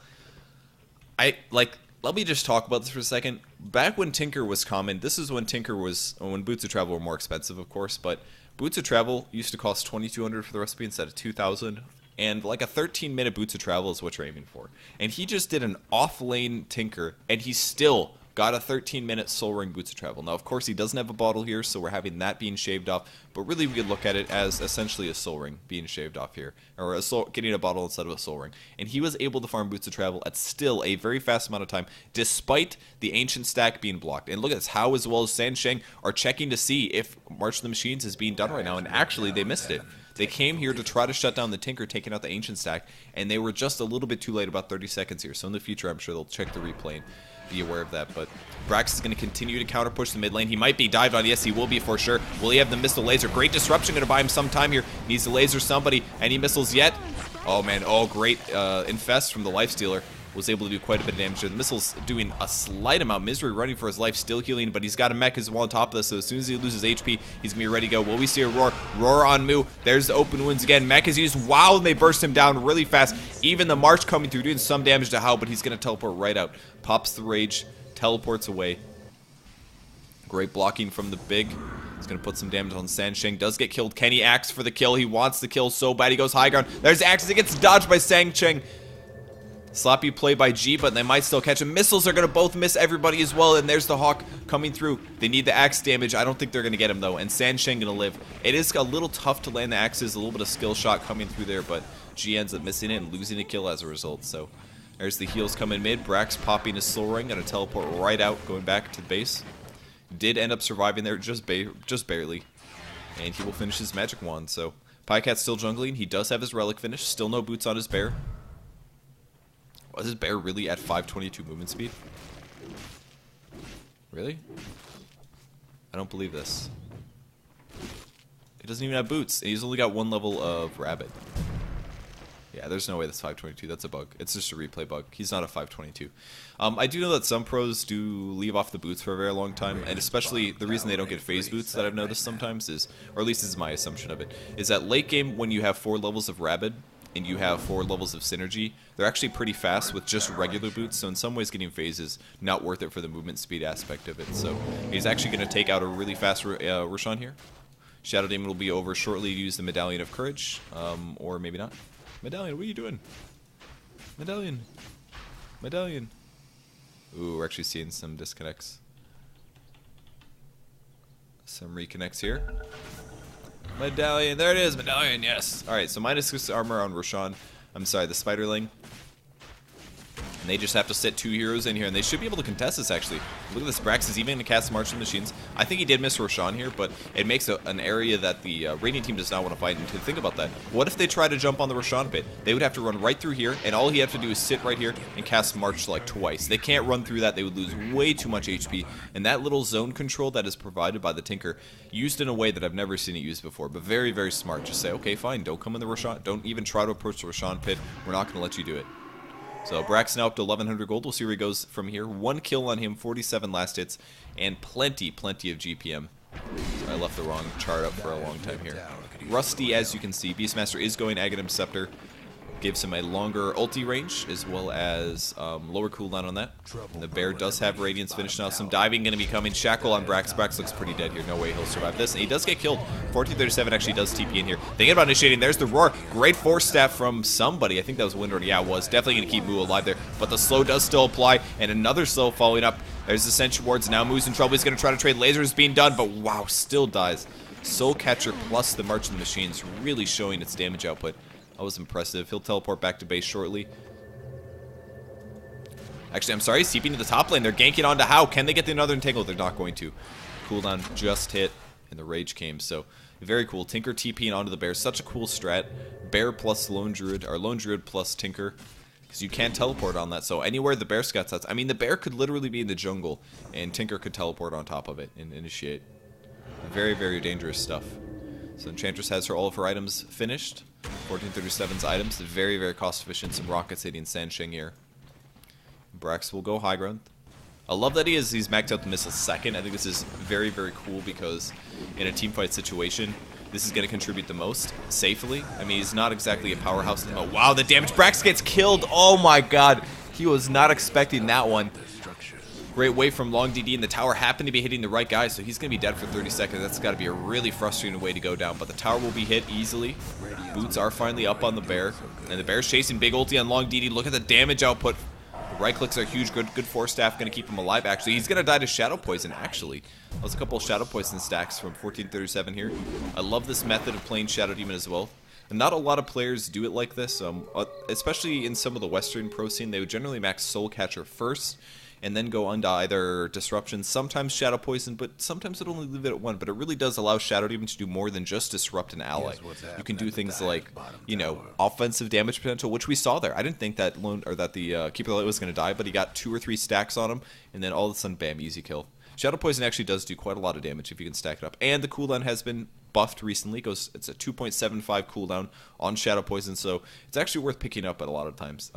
Let me just talk about this for a second. Back when Tinker was common, this is when when Boots of Travel were more expensive, of course, but Boots of Travel used to cost 2,200 for the recipe instead of 2,000. And like a 13-minute Boots of Travel is what you're aiming for. And he just did an off-lane Tinker, and he still got a 13-minute Soul Ring Boots of Travel. Now, of course, he doesn't have a bottle here, so we're having that being shaved off. But really, we could look at it as essentially a Soul Ring being shaved off here. Or getting a bottle instead of a Soul Ring. And he was able to farm Boots of Travel at still a very fast amount of time, despite the Ancient stack being blocked. And look at this, How as well as Sansheng are checking to see if March of the Machines is being done right now. And actually, they missed it. They came here to try to shut down the Tinker, taking out the Ancient stack, and they were just a little bit too late, about 30 seconds here. So in the future, I'm sure they'll check the replay and be aware of that. But Brax is going to continue to counter push the mid lane. He might be dived on. Yes, he will be for sure. Will he have the missile laser? Great disruption going to buy him some time here. Needs to laser somebody. Any missiles yet? Oh, man. Oh, great. Infest from the Lifestealer was able to do quite a bit of damage there. The missile's doing a slight amount. Misery running for his life, still healing, but he's got a mech as well on top of this, so as soon as he loses HP, he's going to be ready to go. Will we see a Roar? Roar on Mu. There's the open wounds again. Mech is used. Wow, and they burst him down really fast. Even the March coming through, doing some damage to How, but he's going to teleport right out. Pops the Rage, teleports away. Great blocking from the Big. He's going to put some damage on Sansheng. Does get killed. Kenny Axe for the kill. He wants the kill so bad. He goes high ground. There's Axe. It gets dodged by Sansheng. Sloppy play by G, but they might still catch him. Missiles are going to both miss everybody as well, and there's the Hawk coming through. They need the Axe damage. I don't think they're going to get him, though, and Sansheng going to live. It is a little tough to land the Axes, a little bit of skill shot coming through there, but G ends up missing it and losing a kill as a result. So there's the heals coming mid. Brax popping his Soul Ring, going to teleport right out, going back to the base. Did end up surviving there just barely, and he will finish his Magic Wand. So Pycat's still jungling. He does have his Relic finish. Still no boots on his bear. Was his bear really at 522 movement speed? Really? I don't believe this. He doesn't even have boots. And he's only got one level of Rabbit. Yeah, there's no way that's 522. That's a bug. It's just a replay bug. He's not a 522. I do know that some pros do leave off the boots for a very long time, and especially the reason they don't get phase boots that I've noticed sometimes is, or at least this is my assumption of it, is that late game when you have 4 levels of Rabid, and you have 4 levels of synergy, they're actually pretty fast with just regular boots, so in some ways getting phase is not worth it for the movement speed aspect of it. So he's actually going to take out a really fast Roshan here. Shadow Demon will be over shortly to use the Medallion of Courage, or maybe not. Medallion, what are you doing? Medallion. Medallion. Ooh, we're actually seeing some disconnects. Some reconnects here. Medallion, there it is, Medallion, yes. Alright, so -6 armor on Roshan. I'm sorry, the Spiderling. And they just have to sit 2 heroes in here, and they should be able to contest this, actually. Look at this, Brax is even going to cast March of the Machines. I think he did miss Roshan here, but it makes an area that the Radiant team does not want to fight. And to think about that, what if they try to jump on the Roshan pit? They would have to run right through here, and all he have to do is sit right here and cast March like twice. They can't run through that. They would lose way too much HP. And that little zone control that is provided by the Tinker, used in a way that I've never seen it used before, but very, very smart. Just say, okay, fine, don't come in the Roshan. Don't even try to approach the Roshan pit. We're not going to let you do it. So Brax now up to 1,100 gold. We'll see where he goes from here. 1 kill on him, 47 last hits, and plenty of GPM. So I left the wrong chart up for a long time here. Rusty, as you can see. Beastmaster is going Aghanim Scepter. Gives him a longer ulti range, as well as lower cooldown on that. And the bear does have Radiance finish now. Some diving going to be coming. Shackle on Brax. Brax looks pretty dead here. No way he'll survive this. And he does get killed. 1437 actually does TP in here. Thinking about initiating. There's the Roar. Great force staff from somebody. I think that was Windrunner. Yeah, it was. Definitely going to keep Mu alive there. But the slow does still apply. And another slow following up. There's the Sentry Wards. Now Mu's in trouble. He's going to try to trade lasers being done. But wow, still dies. Soul Catcher plus the March of the Machines really showing its damage output. That was impressive. He'll teleport back to base shortly. Actually, I'm sorry, he's TPing to the top lane. They're ganking onto How. Can they get the another entangle? They're not going to. Cooldown just hit, and the rage came. So, very cool. Tinker TPing onto the bear. Such a cool strat. Bear plus Lone Druid, or Lone Druid plus Tinker. Because you can't teleport on that. So, anywhere the bear scuts out. I mean, the bear could literally be in the jungle, and Tinker could teleport on top of it and initiate. Very, very dangerous stuff. So, Enchantress has all of her items finished. 1437's items, very, very cost efficient. Some rockets hitting Sansheng here. Brax will go high ground. I love that he's maxed out the missile second. I think this is very, very cool because in a team fight situation, this is going to contribute the most safely. I mean, he's not exactly a powerhouse. Oh, wow, the damage. Brax gets killed. Oh, my God. He was not expecting that one. Great wave from Long DD, and the tower happened to be hitting the right guy, so he's going to be dead for 30 seconds. That's got to be a really frustrating way to go down, but the tower will be hit easily. Boots are finally up on the bear, and the bear's chasing big ulti on Long DD. Look at the damage output. The right clicks are huge. Good force staff going to keep him alive, actually. He's going to die to Shadow Poison, actually. That was a couple of Shadow Poison stacks from 1437 here. I love this method of playing Shadow Demon as well. And not a lot of players do it like this, especially in some of the Western pro scene. They would generally max Soul Catcher first, and then go on to either Disruption, sometimes Shadow Poison, but sometimes it'll only leave it at one. But it really does allow Shadow Demon to do more than just disrupt an ally. You can do things like, you know, offensive damage potential, which we saw there. I didn't think that the Keeper of the Light was going to die, but he got 2 or 3 stacks on him, and then all of a sudden, bam, easy kill. Shadow Poison actually does do quite a lot of damage if you can stack it up. And the cooldown has been buffed recently. It's a 2.75 cooldown on Shadow Poison, so it's actually worth picking up at a lot of times.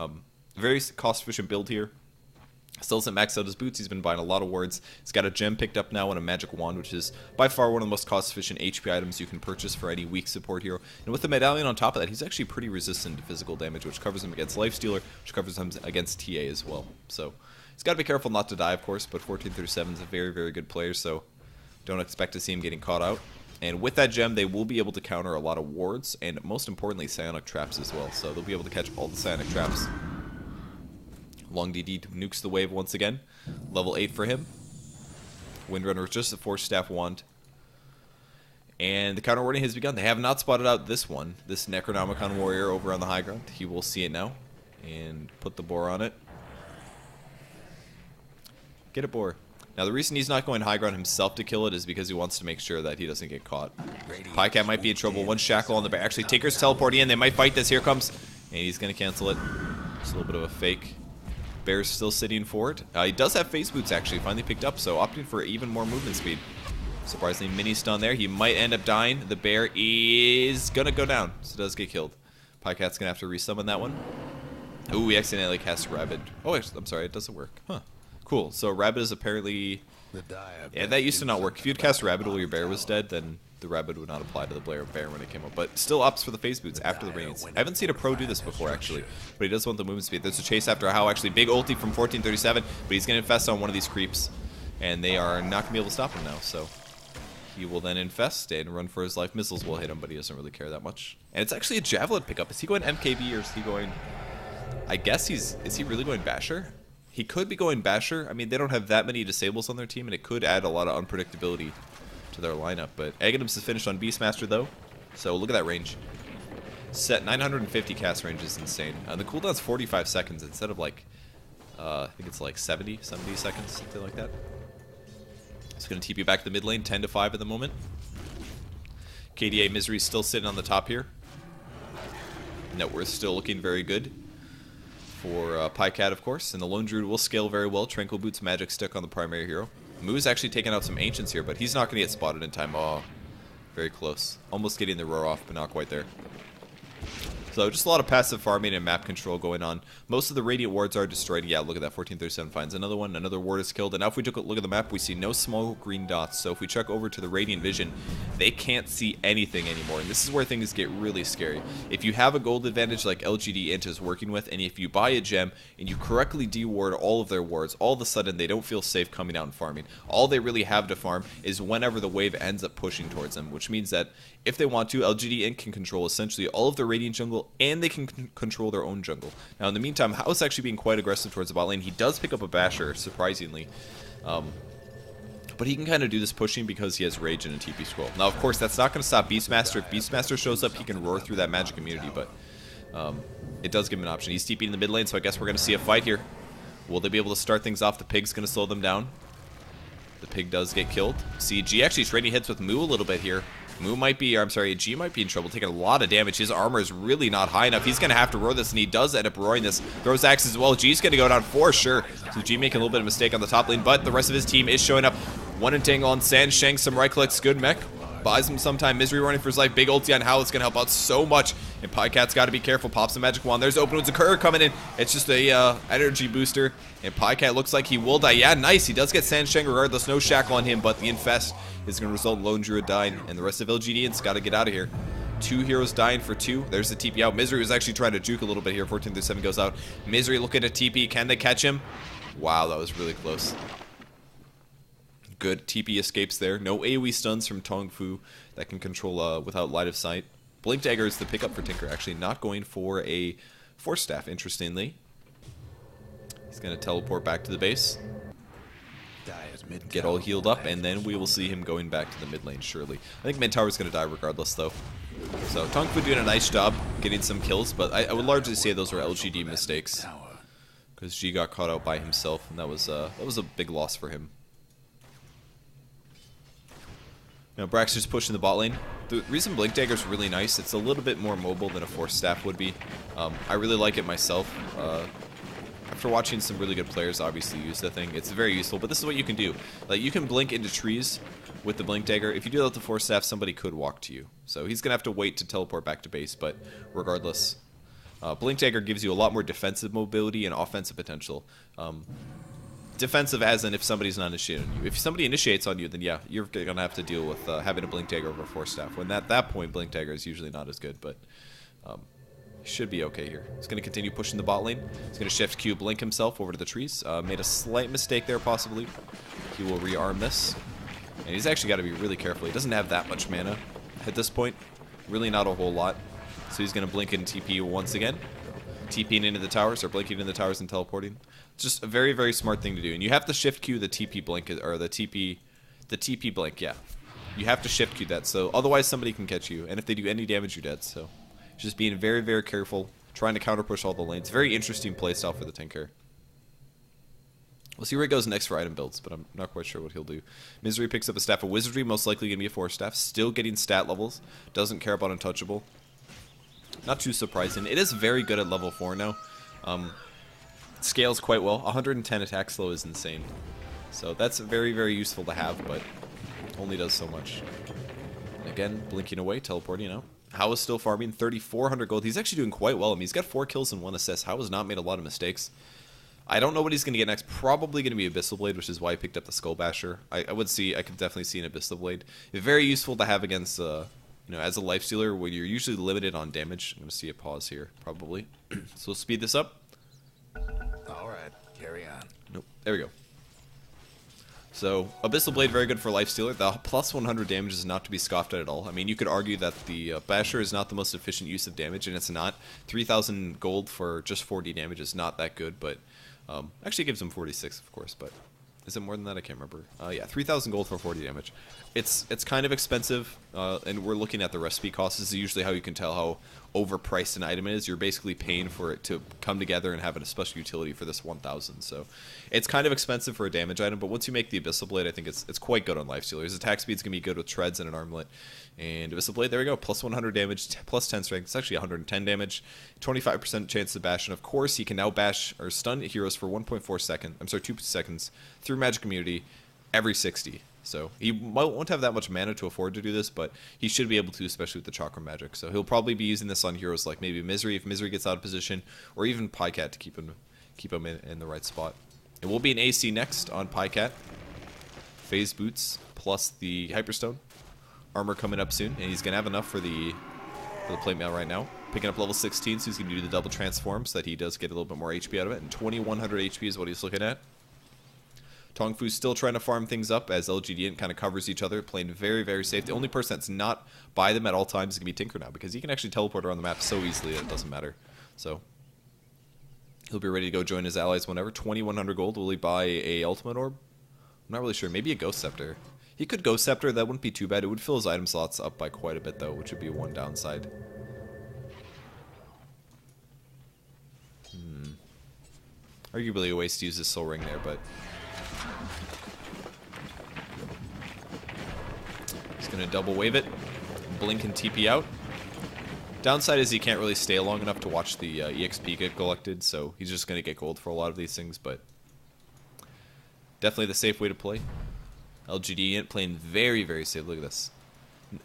Very cost-efficient build here. Still hasn't maxed out his boots. He's been buying a lot of wards. He's got a gem picked up now and a magic wand, which is by far one of the most cost-efficient HP items you can purchase for any weak support hero. And with the medallion on top of that, he's actually pretty resistant to physical damage, which covers him against Lifestealer, which covers him against TA as well. So he's got to be careful not to die, of course, but 1437 is a very, very good player, so don't expect to see him getting caught out. And with that gem, they will be able to counter a lot of wards, and most importantly, psionic traps as well. So they'll be able to catch all the psionic traps. Long DD nukes the wave once again. Level 8 for him. Windrunner with just a Force Staff wand. And the counter warding has begun. They have not spotted out this one. This Necronomicon warrior over on the high ground. He will see it now. And put the boar on it. Get it, boar. Now the reason he's not going high ground himself to kill it is because he wants to make sure that he doesn't get caught. Pycat might be in trouble. One shackle on the back. Actually, Taker's teleporting in. They might fight this. Here comes. And he's going to cancel it. Just a little bit of a fake. Bear's still sitting forward. He does have phase boots actually, finally picked up, so opting for even more movement speed. Surprisingly, mini stun there. He might end up dying. The bear is gonna go down, so does get killed. Pycat's gonna have to resummon that one. Ooh, we accidentally cast Rabid. Oh, I'm sorry, it doesn't work. Huh. Cool. So Rabid is apparently. Yeah, that used to not work. If you'd cast Rabid while your bear was dead, then the Rabid would not apply to the bear when it came up. But still opts for the phase boots after the Radiance. I haven't seen a pro do this before, actually. But he does want the movement speed. There's a chase after How, actually. Big ulti from 1437. But he's going to infest on one of these creeps. And they are not going to be able to stop him now. So he will then infest and run for his life. Missiles will hit him, but he doesn't really care that much. And it's actually a Javelin pickup. Is he going MKB or is he going... I guess is he really going Basher? He could be going Basher. I mean, they don't have that many disables on their team, and it could add a lot of unpredictability to their lineup. But Aghanim's is finished on Beastmaster, though. So look at that range. Set 950 cast range is insane. The cooldown's 45 seconds instead of like, I think it's like 70 seconds, something like that. It's going to TP back to the mid lane, 10 to 5 at the moment. KDA Misery's still sitting on the top here. Net worth still looking very good for Pycat, of course, and the Lone Druid will scale very well. Tranquil Boots, Magic Stick on the primary hero. Moo's actually taking out some Ancients here, but he's not going to get spotted in time. Oh, very close. Almost getting the roar off, but not quite there. So just a lot of passive farming and map control going on. Most of the Radiant wards are destroyed. Yeah, look at that. 1437 finds another one. Another ward is killed. And now if we took a look at the map, we see no small green dots. So if we check over to the Radiant Vision, they can't see anything anymore. And this is where things get really scary. If you have a gold advantage like LGD Int is working with, and if you buy a gem and you correctly deward all of their wards, all of a sudden they don't feel safe coming out and farming. All they really have to farm is whenever the wave ends up pushing towards them, which means that if they want to, LGD Int can control essentially all of the Radiant jungle, and they can control their own jungle. Now, in the meantime, House actually being quite aggressive towards the bot lane. He does pick up a Basher, surprisingly. But he can kind of do this pushing because he has Rage and a TP Scroll. Now, of course, that's not going to stop Beastmaster. If Beastmaster shows up, he can roar through that magic immunity, but it does give him an option. He's TPing in the mid lane, so I guess we're going to see a fight here. Will they be able to start things off? The Pig's going to slow them down. The Pig does get killed. See, G actually trading hits with Moo a little bit here. Moo might be, or I'm sorry, G might be in trouble, taking a lot of damage. His armor is really not high enough. He's going to have to roar this, and he does end up roaring this. Throws axes as well. G's going to go down for sure. So G making a little bit of a mistake on the top lane, but the rest of his team is showing up. One entangle on Sansheng, some right clicks, good mech. buys him some time. Misery running for his life. Big ulti on Howl. It's going to help out so much. And Pycat's got to be careful. Pops the magic wand. There's open wounds occur coming in. It's just a energy booster. And Pycat looks like he will die. Yeah, nice. He does get Sandshang regardless. No shackle on him, but the infest is going to result in Lone Druid dying. And the rest of LGD's got to get out of here. 2 heroes dying for 2. There's the TP out. Misery was actually trying to juke a little bit here. 14-7 goes out. Misery looking at TP. Can they catch him? Wow, that was really close. Good TP escapes there. No AoE stuns from TongFu that can control without line of sight. Blink Dagger is the pickup for Tinker. Actually not going for a Force Staff, interestingly. He's going to teleport back to the base. Get all healed up, and then we will see him going back to the mid lane, surely. I think mid tower is going to die regardless, though. So TongFu doing a nice job getting some kills, but I would largely say those were LGD mistakes. Because G got caught out by himself, and that was a big loss for him. Now Brax just pushing the bot lane. The reason Blink Dagger is really nice, it's a little bit more mobile than a Force Staff would be. I really like it myself. After watching some really good players obviously use the thing, it's very useful, but this is what you can do. Like, you can blink into trees with the Blink Dagger. If you do that with the Force Staff, somebody could walk to you. So he's going to have to wait to teleport back to base, but regardless, Blink Dagger gives you a lot more defensive mobility and offensive potential. Defensive as in if somebody's not initiating on you. If somebody initiates on you, then yeah, you're going to have to deal with having a Blink Dagger over a Force Staff. When at that point, Blink Dagger is usually not as good, but should be okay here. He's going to continue pushing the bot lane. He's going to shift Q, blink himself over to the trees. Made a slight mistake there, possibly. He will rearm this. And he's actually got to be really careful. He doesn't have that much mana at this point. Really not a whole lot. So he's going to blink and TP once again. TPing into the towers, or blinking into the towers and teleporting. It's just a very, very smart thing to do. And you have to shift Q the TP blink, or the TP blink, yeah. You have to shift Q that, so otherwise somebody can catch you. And if they do any damage, you're dead, so... Just being very, very careful, trying to counter push all the lanes. Very interesting playstyle for the Tinker. We'll see where he goes next for item builds, but I'm not quite sure what he'll do. Misery picks up a Staff of Wizardry, most likely going to be a Force Staff. Still getting stat levels. Doesn't care about Untouchable. Not too surprising. It is very good at level 4 now. Scales quite well. 110 attack slow is insane. So that's very, very useful to have, but only does so much. And again, blinking away, teleporting out. How is still farming 3,400 gold. He's actually doing quite well. I mean, he's got 4 kills and 1 assist. How has not made a lot of mistakes. I don't know what he's going to get next. Probably going to be Abyssal Blade, which is why I picked up the Skull Basher. I could definitely see an Abyssal Blade. It's very useful to have against, you know, as a lifestealer when you're usually limited on damage. I'm going to see a pause here, probably. So we'll speed this up. All right, carry on. Nope. There we go. So, Abyssal Blade, very good for lifestealer. The plus 100 damage is not to be scoffed at all. I mean, you could argue that the Basher is not the most efficient use of damage, and it's not. 3,000 gold for just 40 damage is not that good, but actually gives him 46, of course, but is it more than that? I can't remember. Yeah, 3,000 gold for 40 damage. It's kind of expensive, and we're looking at the recipe cost. This is usually how you can tell how overpriced an item is. You're basically paying for it to come together and have a special utility for this 1,000. So it's kind of expensive for a damage item, but once you make the Abyssal Blade, I think it's quite good on lifestealers. Attack speed's going to be good with treads and an armlet. And Abyssal Blade, there we go, plus 100 damage, plus 10 strength. It's actually 110 damage, 25% chance to bash. And of course, he can now bash or stun heroes for 1.4 seconds. I'm sorry, 2 seconds through Magic Immunity every 60. So he won't have that much mana to afford to do this, but he should be able to, especially with the Chakra Magic. So he'll probably be using this on heroes like maybe Misery, if Misery gets out of position, or even Pycat to keep him in the right spot. It will be an AC next on Pycat. Phase Boots plus the Hyperstone. Armor coming up soon, and he's going to have enough for the plate mail right now. Picking up level 16, so he's going to do the double transform so that he does get a little bit more HP out of it. And 2,100 HP is what he's looking at. TongFu's still trying to farm things up as LGD kind of covers each other, playing very, very safe. The only person that's not by them at all times is going to be Tinker now, because he can actually teleport around the map so easily that it doesn't matter. So he'll be ready to go join his allies whenever. 2,100 gold. Will he buy a Ultimate Orb? I'm not really sure. Maybe a Ghost Scepter. He could Ghost Scepter. That wouldn't be too bad. It would fill his item slots up by quite a bit, though, which would be one downside. Arguably a waste to use this Soul Ring there, but... He's going to double wave it. Blink and TP out. Downside is he can't really stay long enough to watch the EXP get collected, so he's just going to get gold for a lot of these things, but... Definitely the safe way to play. LGD playing very, very safe. Look at this.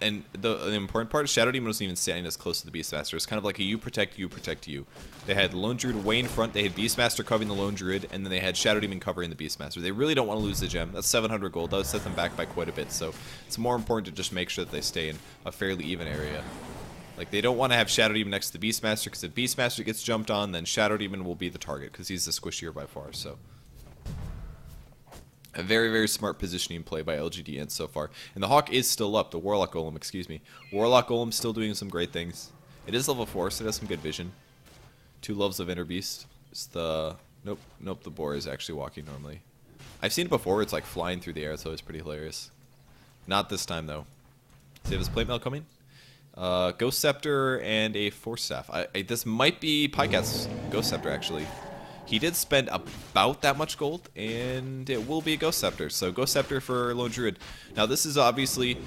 And the important part is Shadow Demon wasn't even standing as close to the Beastmaster. It's kind of like a you protect you. They had Lone Druid way in front, they had Beastmaster covering the Lone Druid, and then they had Shadow Demon covering the Beastmaster. They really don't want to lose the gem. That's 700 gold. That would set them back by quite a bit, so it's more important to just make sure that they stay in a fairly even area. Like, they don't want to have Shadow Demon next to the Beastmaster, because if Beastmaster gets jumped on, then Shadow Demon will be the target, because he's the squishier by far, so... A very, very smart positioning play by LGD Int so far. And the Hawk is still up, the Warlock Golem, excuse me. Warlock Golem still doing some great things. It is level 4, so it has some good vision. 2 levels of Inner Beast. It's the... Nope, the boar is actually walking normally. I've seen it before where it's like flying through the air, it's always pretty hilarious. Not this time, though. So you have his plate mail coming? Ghost Scepter and a Force Staff. This might be Pycat's Ghost Scepter, actually. He did spend about that much gold, and it will be a Ghost Scepter. So Ghost Scepter for Lone Druid. Now this is obviously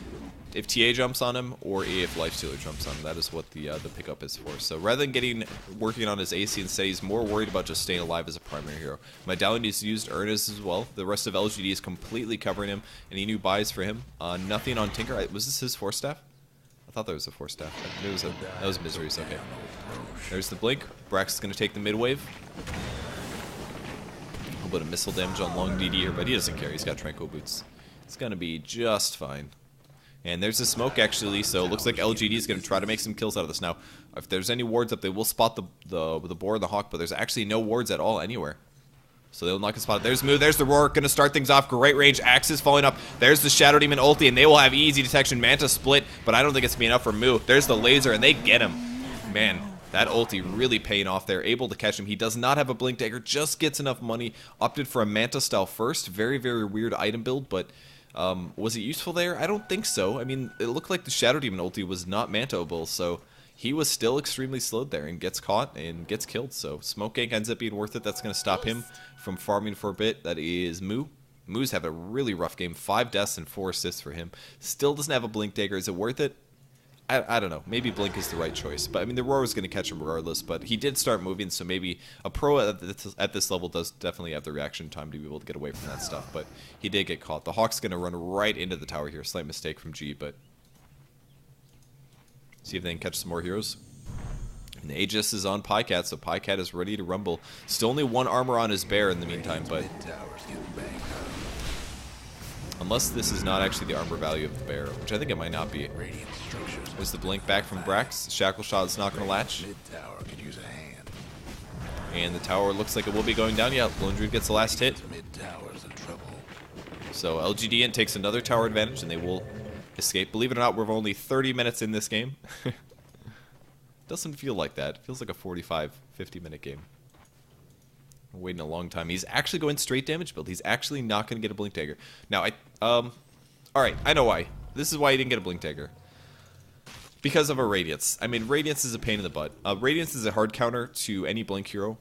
if TA jumps on him or if Lifestealer jumps on him. That is what the pickup is for. So rather than working on his AC instead, he's more worried about just staying alive as a primary hero. Medallion is used Ernest as well. The rest of LGD is completely covering him. Any new buys for him? Nothing on Tinker. Was this his Force Staff? I thought there was a Force Staff. That was Misery's. Okay. There's the Blink. Brax is going to take the mid wave. A little bit of missile damage on Long DD here, but he doesn't care. He's got Tranquil Boots. It's going to be just fine. And there's the smoke, actually, so it looks like LGD is going to try to make some kills out of this. Now, if there's any wards up, they will spot the boar and the hawk, but there's actually no wards at all anywhere. So they'll not get spotted. There's Moo, there's the roar, going to start things off. Great range, Axe is falling up. There's the Shadow Demon ulti, and they will have easy detection. Manta split, but I don't think it's going to be enough for Moo. There's the laser, and they get him. Man, that ulti really paying off there. Able to catch him. He does not have a Blink Dagger, just gets enough money. Opted for a Manta style first. Very, very weird item build, but... was it useful there? I don't think so. I mean, it looked like the Shadow Demon ulti was not Manta-able, so he was still extremely slowed there and gets caught and gets killed. So Smoke Gank ends up being worth it. That's going to stop him from farming for a bit. That is Moo. Moo's have a really rough game. 5 deaths and 4 assists for him. Still doesn't have a Blink Dagger. Is it worth it? I don't know. Maybe Blink is the right choice. But I mean, the Roar was going to catch him regardless. But he did start moving, so maybe a pro at this level does definitely have the reaction time to be able to get away from that stuff. But he did get caught. The Hawk's going to run right into the tower here. Slight mistake from G, but see if they can catch some more heroes. And the Aegis is on Pycat, so Pycat is ready to rumble. Still only 1 armor on his bear in the meantime, but unless this is not actually the armor value of the bear, which I think it might not be. There's the Blink back from Brax. Shackle Shot is not going to latch. And the tower looks like it will be going down. Yeah, Lone Druid gets the last hit. So LGD Int takes another tower advantage, and they will escape. Believe it or not, we're only 30 minutes in this game. Doesn't feel like that. It feels like a 45, 50-minute game. We're waiting a long time. He's actually going straight damage build. He's actually not going to get a Blink Dagger. Now, alright, I know why. This is why he didn't get a Blink Dagger. Because of a Radiance. I mean, Radiance is a pain in the butt. Radiance is a hard counter to any Blink hero.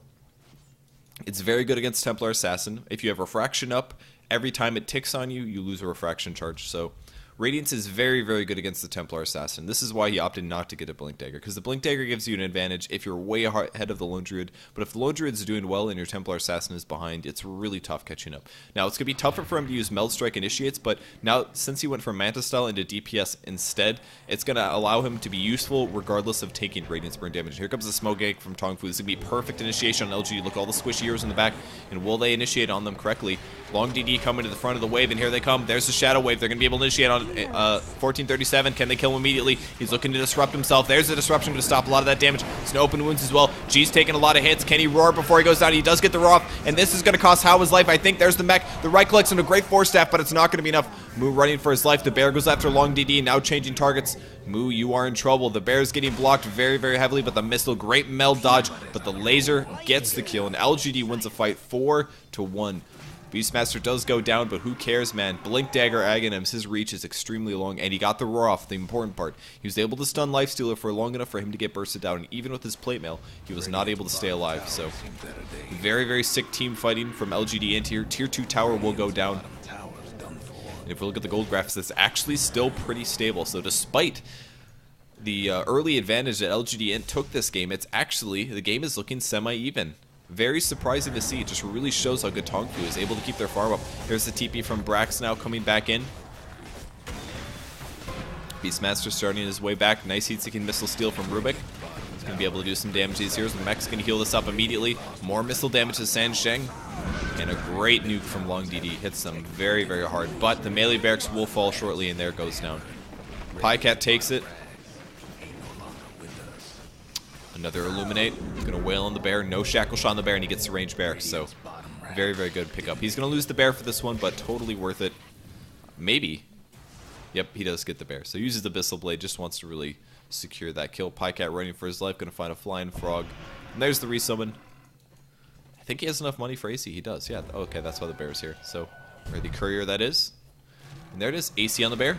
It's very good against Templar Assassin. If you have Refraction up, every time it ticks on you, you lose a Refraction charge. So, Radiance is very, very good against the Templar Assassin. This is why he opted not to get a Blink Dagger, because the Blink Dagger gives you an advantage if you're way ahead of the Lone Druid, but if the Lone Druid's doing well and your Templar Assassin is behind, it's really tough catching up. Now, it's going to be tougher for him to use Meld Strike Initiates, but now, since he went from Manta Style into DPS instead, it's going to allow him to be useful regardless of taking Radiance Burn damage. Here comes the Smoke Gank from TongFu. This is going to be perfect initiation on LG. Look at all the squishy heroes in the back, and will they initiate on them correctly? Long DD coming to the front of the wave, and here they come. There's the Shadow Wave. They're going to be able to initiate on 1437. Can they kill him immediately? He's looking to disrupt himself. There's the disruption to stop a lot of that damage. It's no open wounds as well. G's taking a lot of hits. Can he roar before he goes down? He does get the roar off, and this is going to cost Hao his life. I think there's the mech. The right clicks into a great Force Staff, but it's not going to be enough. Moo running for his life. The bear goes after Long DD, now changing targets. Moo, you are in trouble. The bear is getting blocked very, very heavily, but the missile, great meld dodge, but the laser gets the kill, and LGD wins the fight 4-1. Beastmaster does go down, but who cares, man? Blink Dagger Aghanims, his reach is extremely long, and he got the roar off, the important part. He was able to stun Lifestealer for long enough for him to get bursted down, and even with his plate mail, he was not able to stay alive. So, very, very sick team fighting from LGD Int here. Tier 2 tower will go down. And if we look at the gold graphs, it's actually still pretty stable. So despite the early advantage that LGD Int took this game, it's actually, the game is looking semi-even. Very surprising to see. It just really shows how good TongFu is able to keep their farm up. Here's the TP from Brax now coming back in. Beastmaster starting his way back. Nice heat-seeking missile steal from Rubik. He's going to be able to do some damage to these heroes. The mech's going to heal this up immediately. More missile damage to Sansheng. And a great nuke from Long DD. Hits them very, very hard. But the melee barracks will fall shortly, and there it goes down. Pycat takes it. Another Illuminate. He's going to wail on the bear. No shackle shot on the bear, and he gets the range barracks. So very, very good pickup. He's going to lose the bear for this one, but totally worth it. Maybe. Yep, he does get the bear. So he uses the Abyssal Blade, just wants to really secure that kill. Pycat running for his life, going to find a flying frog. And there's the resummon. I think he has enough money for AC. He does, yeah. Okay, that's why the bear is here. So, or the courier that is. And there it is, AC on the bear.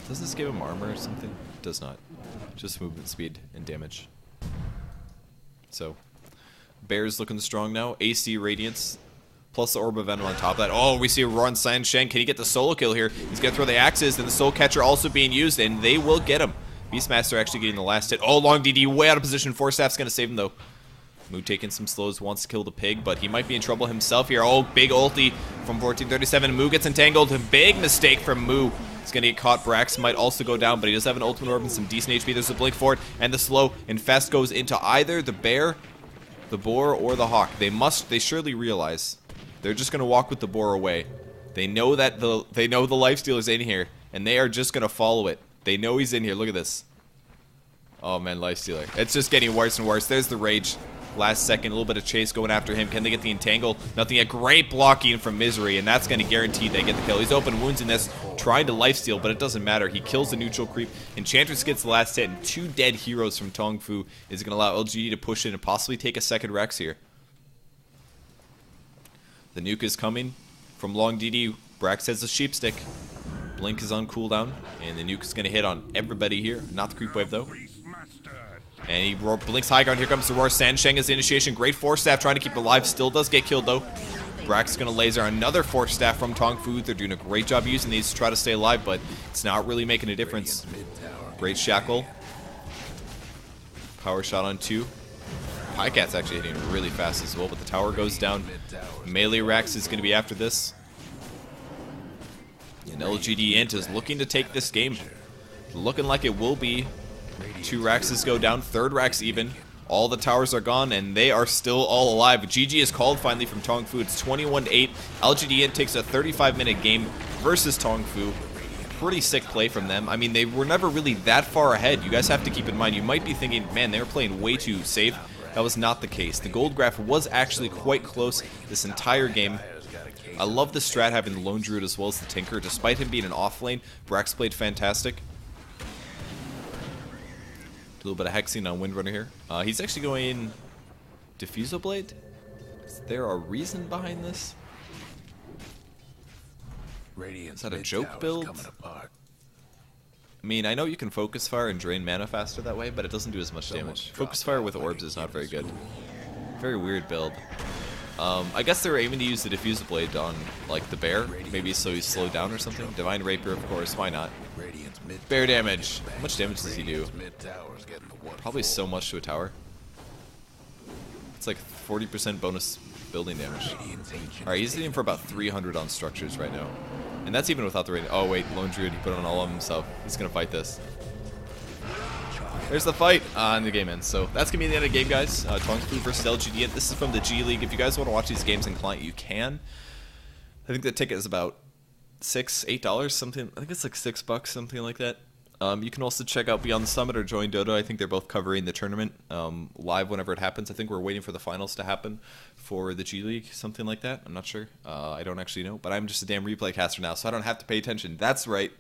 Does this give him armor or something? It does not. Just movement speed and damage. So, bear's looking strong now. AC Radiance. Plus the Orb of Venom on top of that. Oh, we see a Ron Sansheng. Can he get the solo kill here? He's going to throw the axes, and the Soul Catcher also being used, and they will get him. Beastmaster actually getting the last hit. Oh, Long DD way out of position. Force Staff's going to save him, though. Moo taking some slows, wants to kill the pig, but he might be in trouble himself here. Oh, big ulti from 1437. Moo gets entangled. A big mistake from Moo. He's going to get caught. Brax might also go down, but he does have an ultimate orb and some decent HP. There's a blink for it, and the slow infest goes into either the bear, the boar, or the hawk. They surely realize they're just going to walk with the boar away. They know that the lifestealer's in here, and they are just going to follow it. They know he's in here. Look at this. Oh, man, lifestealer. It's just getting worse and worse. There's the rage. Last second, a little bit of chase going after him. Can they get the entangle? Nothing yet. Great blocking from Misery, and that's going to guarantee they get the kill. He's open wounds in this, trying to lifesteal, but it doesn't matter. He kills the neutral creep. Enchantress gets the last hit, and 2 dead heroes from TongFu is going to allow LGD to push in and possibly take a second Rex here. The nuke is coming from Long DD. Brax has a sheep stick. Blink is on cooldown, and the nuke is going to hit on everybody here. Not the creep wave, though. And he blinks high ground. Here comes the roar. Sansheng is the initiation. Great Force Staff trying to keep it alive. Still does get killed, though. Brax is going to laser another Force Staff from TongFu. They're doing a great job using these to try to stay alive, but it's not really making a difference. Great Shackle. Power shot on 2. Pycat's actually hitting really fast as well, but the tower goes down. Melee Rax is going to be after this. And LGD Int is looking to take this game. Looking like it will be. 2 Raxes go down, 3rd Rax even. All the towers are gone, and they are still all alive. GG is called finally from TongFu. It's 21-8. LGD Int takes a 35-minute game versus TongFu. Pretty sick play from them. I mean, they were never really that far ahead. You guys have to keep in mind, you might be thinking, man, they were playing way too safe. That was not the case. The gold graph was actually quite close this entire game. I love the strat having the Lone Druid as well as the Tinker. Despite him being an off lane, Brax played fantastic. A little bit of hexing on Windrunner here. He's actually going Diffusal Blade. Is there a reason behind this? Is that a joke build? I mean, I know you can Focus Fire and drain mana faster that way, but it doesn't do as much damage. Focus Fire with orbs is not very good. Very weird build. I guess they were aiming to use the Diffusal Blade on, like, the bear. Maybe so he's slowed down or something. Divine Rapier, of course. Why not? Bear damage. How much damage does he do? Probably so much to a tower. It's like 40% bonus building damage. Alright, he's hitting for about 300 on structures right now. And that's even without the rating. Oh wait, Lone Druid, he put on all of them himself. He's gonna fight this. There's the fight, and the game ends. So that's gonna be the end of the game, guys. TongFu versus LGD. This is from the G League. If you guys want to watch these games in client, you can. I think the ticket is about $8 something. I think it's like $6, something like that. You can also check out Beyond the Summit or join Dota. I think they're both covering the tournament live whenever it happens. I think we're waiting for the finals to happen for the G League, something like that. I'm not sure. I don't actually know, but I'm just a damn replay caster now, so I don't have to pay attention. That's right.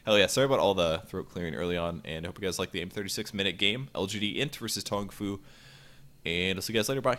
Hell yeah, sorry about all the throat clearing early on, and I hope you guys like the 36-minute game. LGD Int versus TongFu, and I'll see you guys later. Bye.